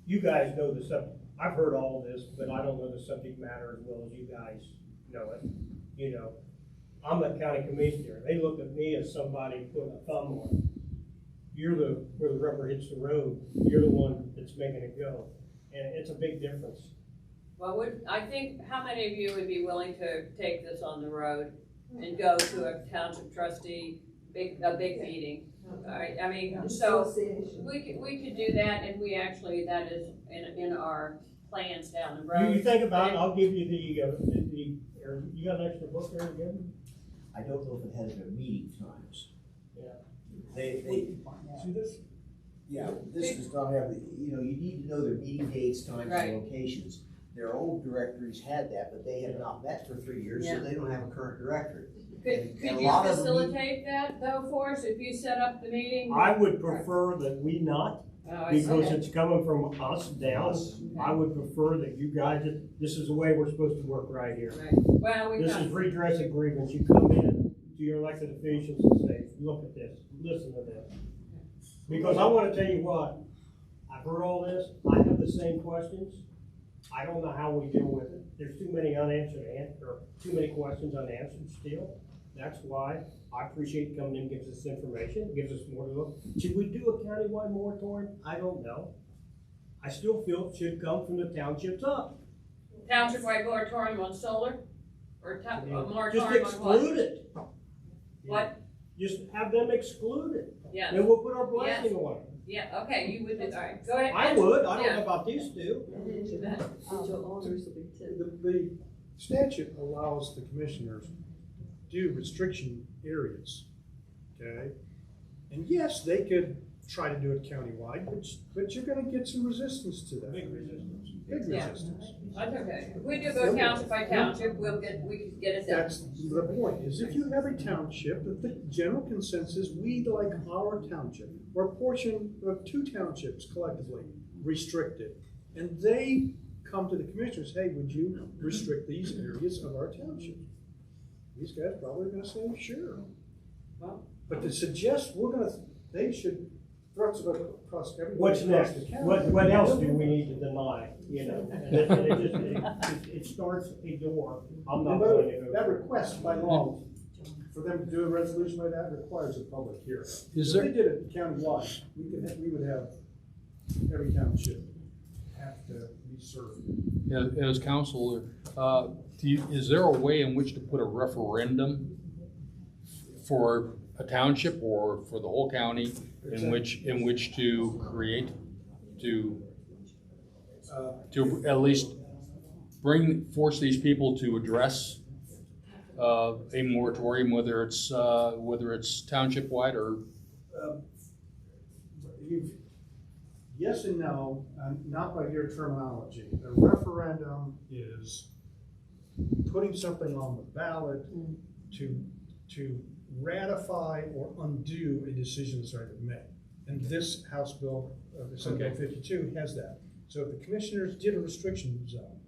N: You guys know the subject. I've heard all this, but I don't know the subject matter as well as you guys know it. You know, I'm the county commissioner. They look at me as somebody putting a thumb on it. You're where the rubber hits the road. You're the one that's making it go. And it's a big difference.
B: Well, I think, how many of you would be willing to take this on the road and go to a township trustee, a big meeting? Alright, I mean, so, we could do that, and that is in our plans down the road.
N: You think about it, I'll give you you got an extra book there again?
A: I don't know if it has their meeting times.
N: Yeah.
A: They,
P: See this?
A: yeah, this does not have, you need to know their meeting dates, times,
B: Right.
A: and locations. Their old directories had that, but they have not met for 3 years, so
B: Yeah.
A: they don't have a current directory.
B: Could
A: And a
B: you
A: lot of them
B: facilitate that though for us, if you set up the meeting?
N: I would prefer that we not, because
B: okay.
N: it's coming from us down. I would prefer that you guys, this is the way we're supposed to work right here.
B: Right. Well,
N: This is redressing grievance. You come in to your elected officials and say, look at this, listen to this. Because I want to tell you what, I've heard all this, I have the same questions. I don't know how we deal with it. There's too many too many questions unanswered still. That's why I appreciate coming in, gives us information, gives us more to look. Should we do a countywide moratorium? I don't know. I still feel it should come from the townships up.
B: Township-wide moratorium on solar, or
N: Just
B: moratorium on what?
N: exclude it.
B: What?
N: Just have them exclude it.
B: Yes.
N: Then we'll put our blessing on it.
B: Yeah, okay, you would, all right, go ahead.
N: I would, I don't
B: Yeah.
N: know about these two.
P: The statute allows the commissioners to do restriction areas, okay? And yes, they could try to do it countywide, but you're gonna get some resistance to that.
N: Big resistance.
P: Big
B: Yeah.
P: resistance.
B: That's okay. If we do go township by township, we could get it done.
P: That's the point, is if you have a township, the general consensus, we like our township, or a portion of 2 townships collectively restricted. And they come to the commissioners, hey, would you restrict these areas of our township? These guys probably gonna say, sure.
B: Well.
P: But to suggest they should thrust it across every.
N: What's next? What else do we need to deny, you know? It starts a door. I'm not going to go.
P: That request by law, for them to do a resolution like that requires a public hearing.
I: Is
P: If
I: there-
P: they did it countywide, we would have every township have to be served.
I: As counselor, is there a way in which to put a referendum for a township or for the whole county in which to create, to at least force these people to address a moratorium, whether it's township wide or?
P: Yes and no, not by your terminology. A referendum is putting something on the ballot to ratify or undo a decision that's already been made. And this House Bill, Senate Bill 52 has that. So if the commissioners did a restriction zone,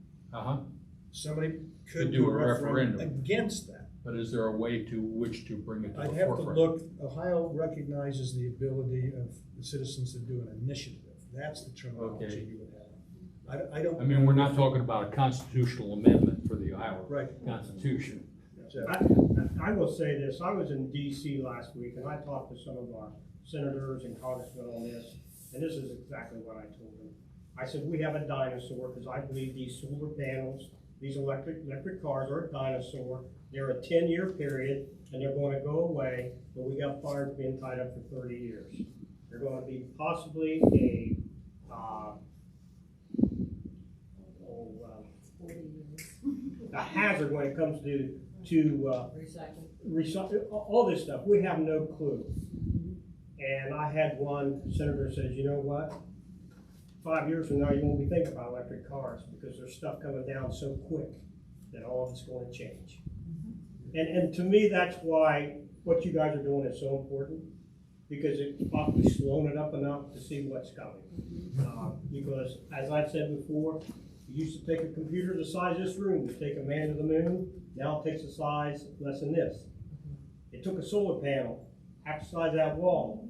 P: somebody could do a referendum against that.
I: But is there a way to which to bring it to the
P: I'd have to
I: forefront?
P: look, Ohio recognizes the ability of the citizens to do an initiative. That's the terminology you would have. I don't.
I: I mean, we're not talking about a constitutional amendment for the Iowa Constitution.
N: I will say this, I was in DC last week and I talked to some of our senators and congressmen on this, and this is exactly what I told them. I said, we have a dinosaur, because I believe these solar panels, these electric cars are a dinosaur. They're a 10-year period and they're going to go away, but we got farms being tied up for 30 years. They're going to be possibly a hazard when it comes to to,
B: Recycle.
N: all this stuff, we have no clue. And I had one senator says, you know what? 5 years from now, you won't be thinking about electric cars because there's stuff coming down so quick that all of it's going to change. And to me, that's why what you guys are doing is so important, because it's probably slowing it up enough to see what's coming. Because as I've said before, you used to take a computer the size of this room to take a man to the moon. Now it takes a size less than this. It took a solar panel, half the size of that wall.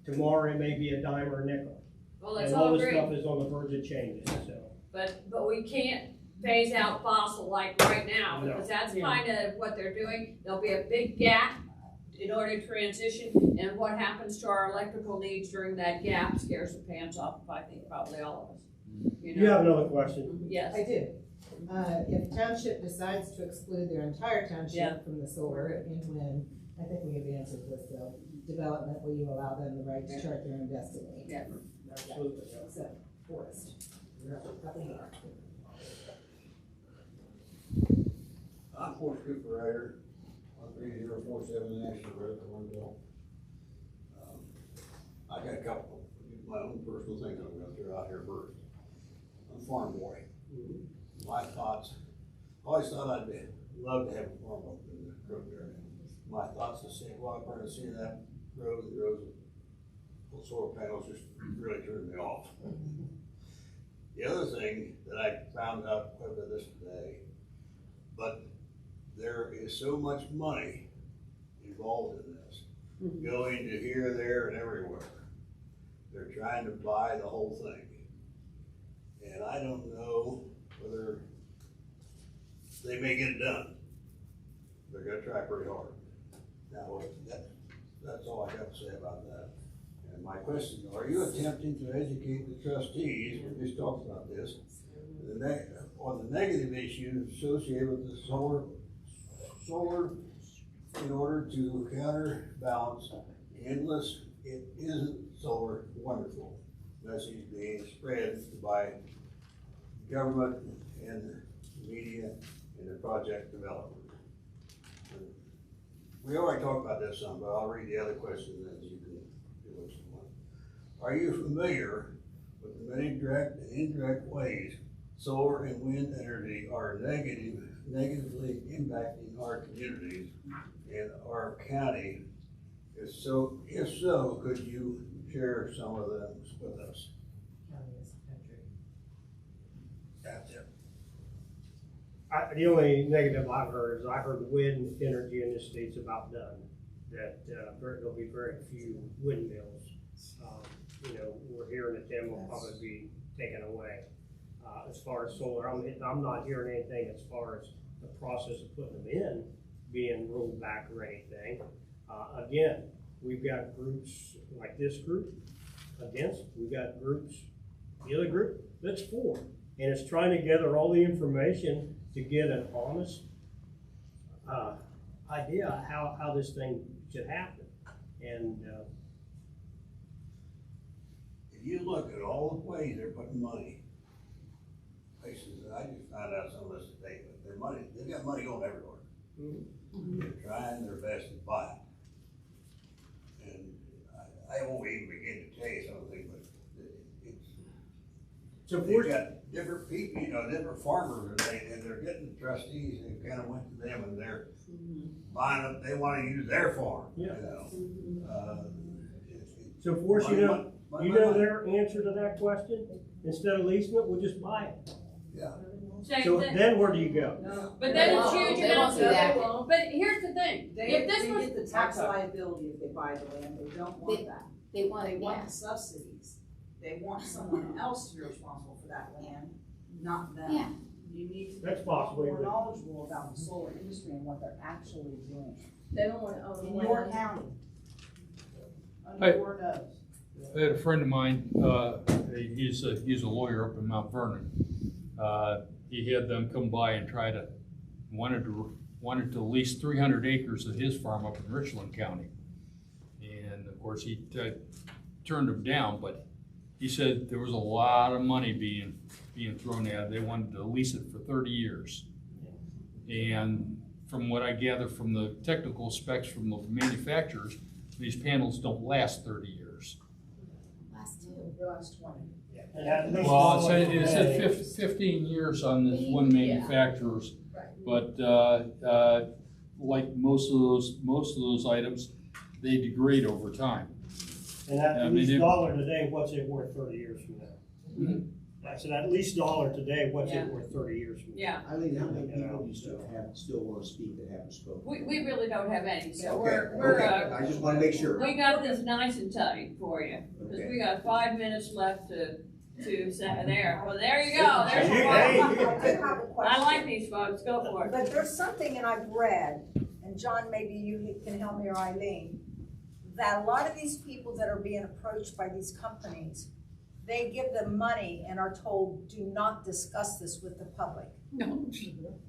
N: Tomorrow it may be a dime or a nickel.
B: Well, let's
N: And
B: all
N: all this
B: agree.
N: stuff is on the verge of changing, so.
B: But we can't phase out fossil like right now,
N: No.
B: because that's kind of what they're doing. There'll be a big gap in order to transition, and what happens to our electrical needs during that gap scares the pants off of, I think, probably all of us.
N: You have another question?
B: Yes.
Q: I do. If township decides to exclude their entire
B: Yeah.
Q: township from the solar and wind, I think we have answered this though. Development, will you allow them the right to chart their own destiny?
B: Yeah.
N: Absolutely.
Q: So, forest. Nothing more.
R: I'm Forest Cooper Ryder, 13047 National Road, Cornwall. I got a couple of my own personal things I'm gonna throw out here first. I'm a farm boy. My thoughts, always thought I'd love to have a farm up in the Crook area. My thoughts to say, well, I'm to see that road, the rows of solar panels just really turned me off. The other thing that I found out quite a bit of this today, but there is so much money involved in this, going to here, there, and everywhere. They're trying to buy the whole thing. And I don't know whether they may get it done. They're gonna try pretty hard. Now, that's all I got to say about that. And my question, are you attempting to educate the trustees, we just talked about this, on the negative issues associated with the solar in order to counterbalance the endless, it isn't solar wonderful message being spread by government and the media and the project development? We already talked about this some, but I'll read the other question and then you can do what you want. Are you familiar with the many direct and indirect ways solar and wind energy are negatively impacting our communities and our county? If so, could you share some of them with us?
Q: County is the country.
R: That's it.
N: The only negative I've heard is I heard wind energy in this state's about done. That there'll be very few windmills. We're hearing that them will probably be taken away. As far as solar, I'm not hearing anything as far as the process of putting them in being rolled back or anything. Again, we've got groups like this group against, we've got groups, the other group that's for. And it's trying to gather all the information to get an honest idea how this thing should happen. And
R: if you look at all the ways they're putting money, places that I just found out some of this today, but their money, they've got money going everywhere. They're trying their best to buy it. And I won't even begin to tell you something, but they've got different people, different farmers, and they're getting the trustees, they kind of went to them and they're buying up, they want to use their farm,
N: So Forrest, you know their answer to that question? Instead of leasing it, we'll just buy it.
R: Yeah.
N: So then where do you go?
B: But then it's huge
O: They won't
B: amounts
O: do
B: of,
O: that.
B: but here's the thing, if this
J: They
B: was.
J: get the tax liability if they buy the land, they don't want that.
M: They want,
J: They
M: yeah.
J: want the subsidies. They want someone else to be responsible for that land, not them.
M: Yeah.
J: You need to
N: That's
J: be
N: possible,
J: more
N: but-
J: knowledgeable about the solar industry and what they're actually doing
C: They don't wanna own
J: in
C: land.
J: your county.
I: Hey.
J: Under your nose.
I: I had a friend of mine, he's a lawyer up in Mount Vernon. He had them come by and wanted to lease 300 acres of his farm up in Richland County. And of course, he turned them down, but he said there was a lot of money being thrown at it. They wanted to lease it for 30 years. And from what I gather from the technical specs from the manufacturers, these panels don't last 30 years.
M: Last two.
L: The last 20.
N: And at least
I: Well,
N: $1
I: it said
N: today.
I: 15 years on this one manufacturer's, but, like most of those items, they degrade over time.
N: And at
I: I mean,
N: least
I: it-
N: dollar today, what's it worth 30 years from now? I said, at least dollar today, what's
B: Yeah.
N: it worth 30 years from now?
B: Yeah,
A: Eileen, how many people do you still wanna speak that haven't spoken?
B: we really don't have any, so
A: Okay,
B: we're,
A: I just wanna make sure.
B: we got this nice and tight for you, because we got 5 minutes left to say there. Well, there you go, there's your
N: Hey,
B: one.
D: I do have a question.
B: I like these folks, go for it.
D: But there's something, and I've read, and John, maybe you can help me, or Eileen, that a lot of these people that are being approached by these companies, they give them money and are told, do not discuss this with the public.
B: No,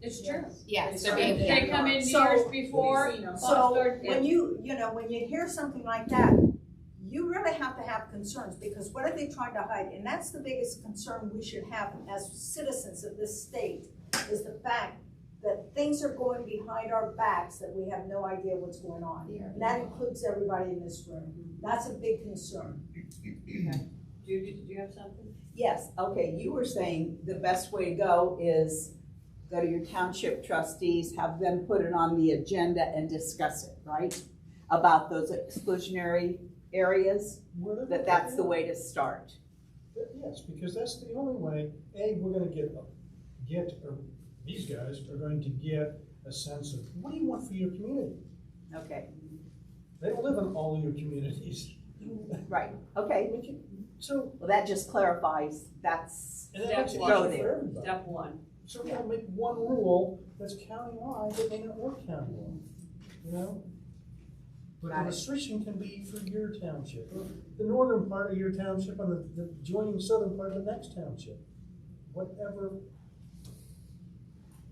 B: it's true.
O: Yes,
B: They come in
D: So-
B: years before.
D: So when you hear something like that, you really have to have concerns, because what are they trying to hide? And that's the biggest concern we should have as citizens of this state, is the fact that things are going behind our backs that we have no idea what's going on. And that includes everybody in this room. That's a big concern.
B: Judy, did you have something?
K: Yes, okay, you were saying the best way to go is go to your township trustees, have them put it on the agenda and discuss it, right? About those exclusionary areas, that's the way to start.
P: Yes, because that's the only way, we're gonna or these guys are going to get a sense of, what do you want for your community?
K: Okay,
P: They don't live in all of your communities.
K: right, okay.
P: So.
K: Well, that just clarifies, that's,
P: And that
B: Step
P: makes it
B: one.
P: easier
K: Go
P: for
K: there.
P: everybody.
B: Step one.
P: So we're gonna make one rule that's countywide that may not work countywide, you know? But the
K: Got it.
P: restriction can be for your township, or the northern part of your township and the adjoining southern part of the next township. Whatever,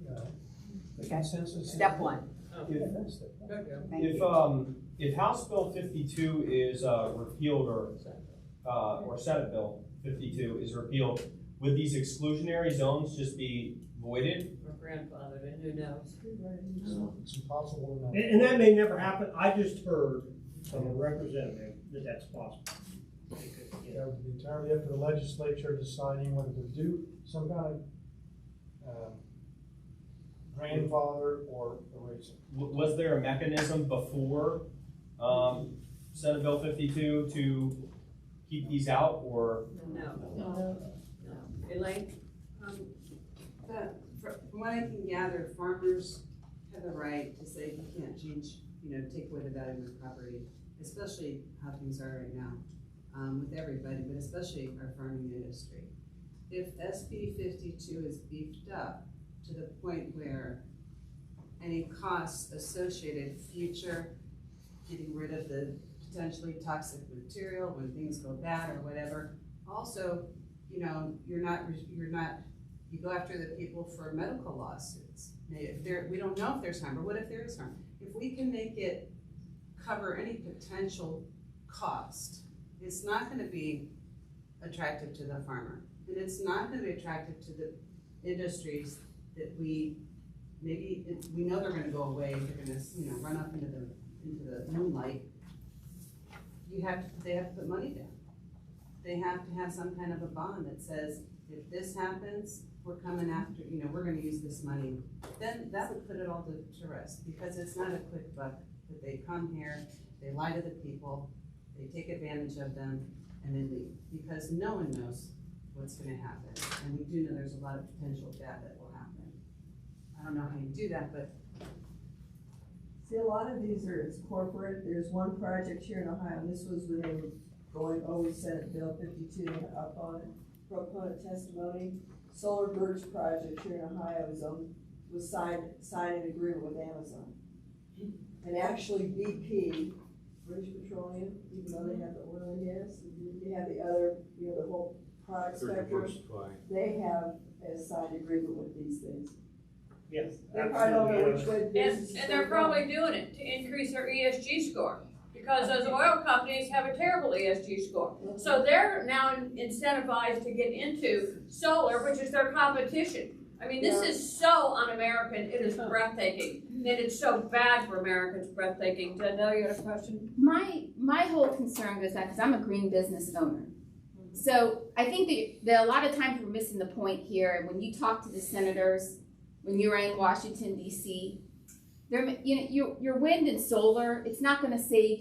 P: you know, the consensus.
K: step one.
P: Yeah, that's step one.
K: Thank you.
H: If House Bill 52 is repealed or Senate Bill 52 is repealed, would these exclusionary zones just be voided?
B: Or grandfathered, and who knows?
P: It's impossible to know.
N: And that may never happen. I just heard from a representative that that's possible.
P: That would be entirely up to the legislature deciding whether to do some kind of grandfather or erase it.
H: Was there a mechanism before Senate Bill 52 to keep these out, or?
B: No. Elaine?
J: From what I can gather, farmers have the right to say you can't change, take away the value of the property, especially how things are right now, with everybody, but especially our farming industry. If SB 52 is beefed up to the point where any costs associated future getting rid of the potentially toxic material when things go bad or whatever, also, you go after the people for medical lawsuits. We don't know if there's harm, but what if there is harm? If we can make it cover any potential cost, it's not gonna be attractive to the farmer. And it's not gonna be attractive to the industries that we know they're gonna go away, they're gonna, run up into the moonlight. They have to put money down. They have to have some kind of a bond that says, if this happens, we're coming after, we're gonna use this money. Then that would put it all to rest, because it's not a quick buck that they come here, they lie to the people, they take advantage of them, and they leave. Because no one knows what's gonna happen. And we do know there's a lot of potential bad that will happen. I don't know how you do that, but
E: See, a lot of these are, it's corporate. There's one project here in Ohio, and this was when they were going over Senate Bill 52 up on proponent testimony. Solar Birch project here in Ohio was signed an agreement with Amazon. And actually BP, British Petroleum, even though they have the oil and gas, they have the other, the whole product spectrum, they have a signed agreement with these things.
N: Yes.
E: They probably don't know which way the business is
B: And they're probably doing it to increase their ESG score, because those oil companies have a terrible ESG score. So they're now incentivized to get into solar, which is their competition. I mean, this is so un-American, it is breathtaking. And it's so bad for Americans, breathtaking. Danielle, you had a question?
O: My whole concern goes back, because I'm a green business owner. So I think that a lot of times we're missing the point here. When you talk to the senators, when you're in Washington, D.C., your wind and solar, it's not going to save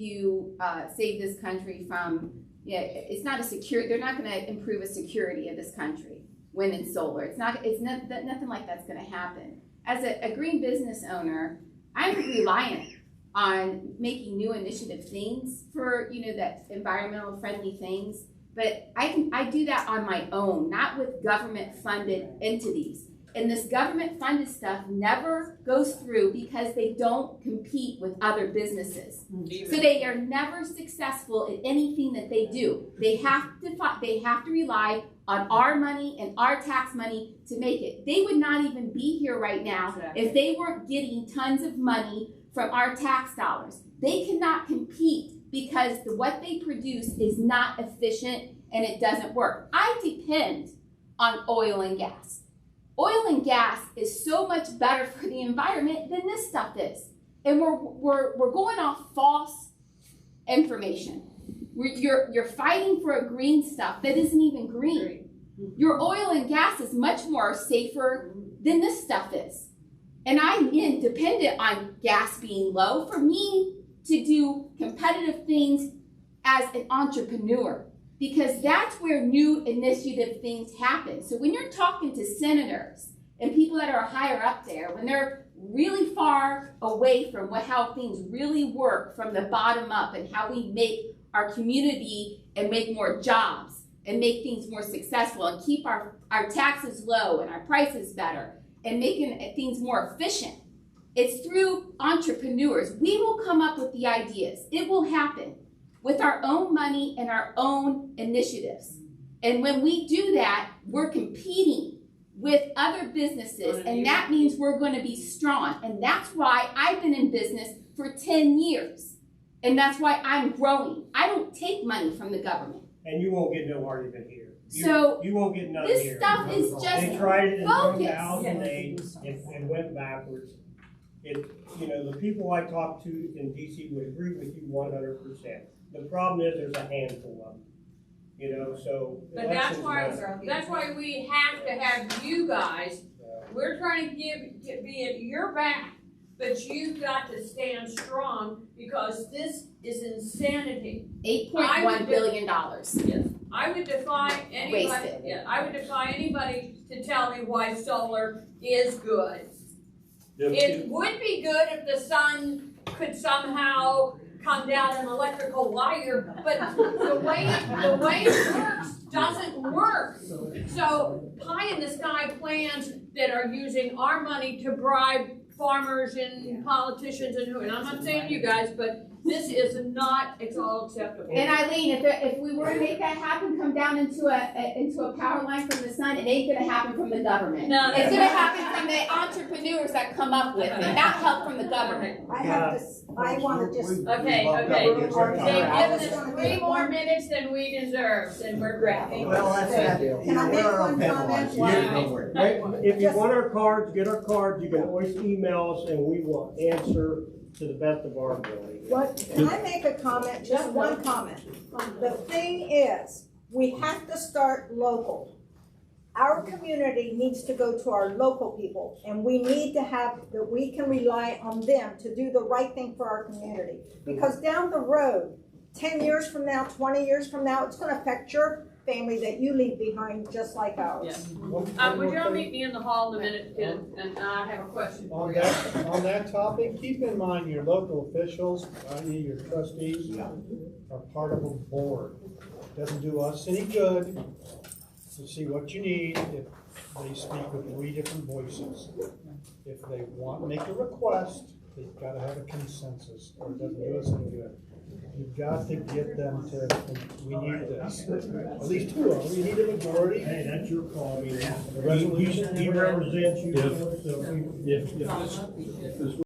O: this country from, it's not they're not going to improve the security of this country, wind and solar. It's nothing like that's going to happen. As a green business owner, I'm reliant on making new initiative things for, that environmental friendly things. But I do that on my own, not with government funded entities. And this government funded stuff never goes through because they don't compete with other businesses. So they are never successful in anything that they do. They have to rely on our money and our tax money to make it. They would not even be here right now if they weren't getting tons of money from our tax dollars. They cannot compete because what they produce is not efficient and it doesn't work. I depend on oil and gas. Oil and gas is so much better for the environment than this stuff is. And we're going off false information. You're fighting for a green stuff that isn't even green. Your oil and gas is much more safer than this stuff is. And I'm dependent on gas being low for me to do competitive things as an entrepreneur, because that's where new initiative things happen. So when you're talking to senators and people that are higher up there, when they're really far away from how things really work from the bottom up and how we make our community and make more jobs and make things more successful and keep our taxes low and our prices better and making things more efficient, it's through entrepreneurs. We will come up with the ideas. It will happen with our own money and our own initiatives. And when we do that, we're competing with other businesses, and that means we're going to be strong. And that's why I've been in business for 10 years. And that's why I'm growing. I don't take money from the government.
N: And you won't get no argument here. You won't get none
O: this
N: here.
O: stuff is just
N: They tried it in
O: focus.
N: 2008 and went backwards. The people I talked to in DC would agree with you 100%. The problem is there's a handful of them, so.
B: But that's why we have to have you guys. We're trying to be at your back, but you've got to stand strong because this is insanity.
O: $8.1 billion.
B: Yes, I would defy anybody.
O: Wasted.
B: Yeah, I would defy anybody to tell me why solar is good. It would be good if the sun could somehow come down an electrical wire, but the way it works doesn't work. So pie in the sky plans that are using our money to bribe farmers and politicians and I'm not saying you guys, but this is not at all acceptable.
O: And Eileen, if we were to make that happen, come down into a power line from the sun, it ain't gonna happen from the government.
B: No,
O: it's gonna happen from the entrepreneurs that come up with it, not help from the government.
D: I want to just.
B: Okay. They've given us 3 more minutes than we deserve, and we're grateful.
A: Well, that's that deal.
D: Can I make one comment?
N: If you want our cards, get our cards. You can always email us and we will answer to the best of our ability.
D: Can I make a comment, just one comment? The thing is, we have to start local. Our community needs to go to our local people, and we need to have that we can rely on them to do the right thing for our community. Because down the road, 10 years from now, 20 years from now, it's gonna affect your family that you leave behind just like ours.
B: Yes. Would you all meet me in the hall in a minute, and I have a question for you.
P: On that topic, keep in mind your local officials, i.e. your trustees, are part of a board. Doesn't do us any good to see what you need if they speak with 3 different voices. If they want to make a request, they've got to have a consensus, or it doesn't do us any good. You've got to get them to, we need this. At least 2 of them. We need a majority.
N: Hey, that's your call. I mean,
P: The resolution.
N: he represents you.
P: If this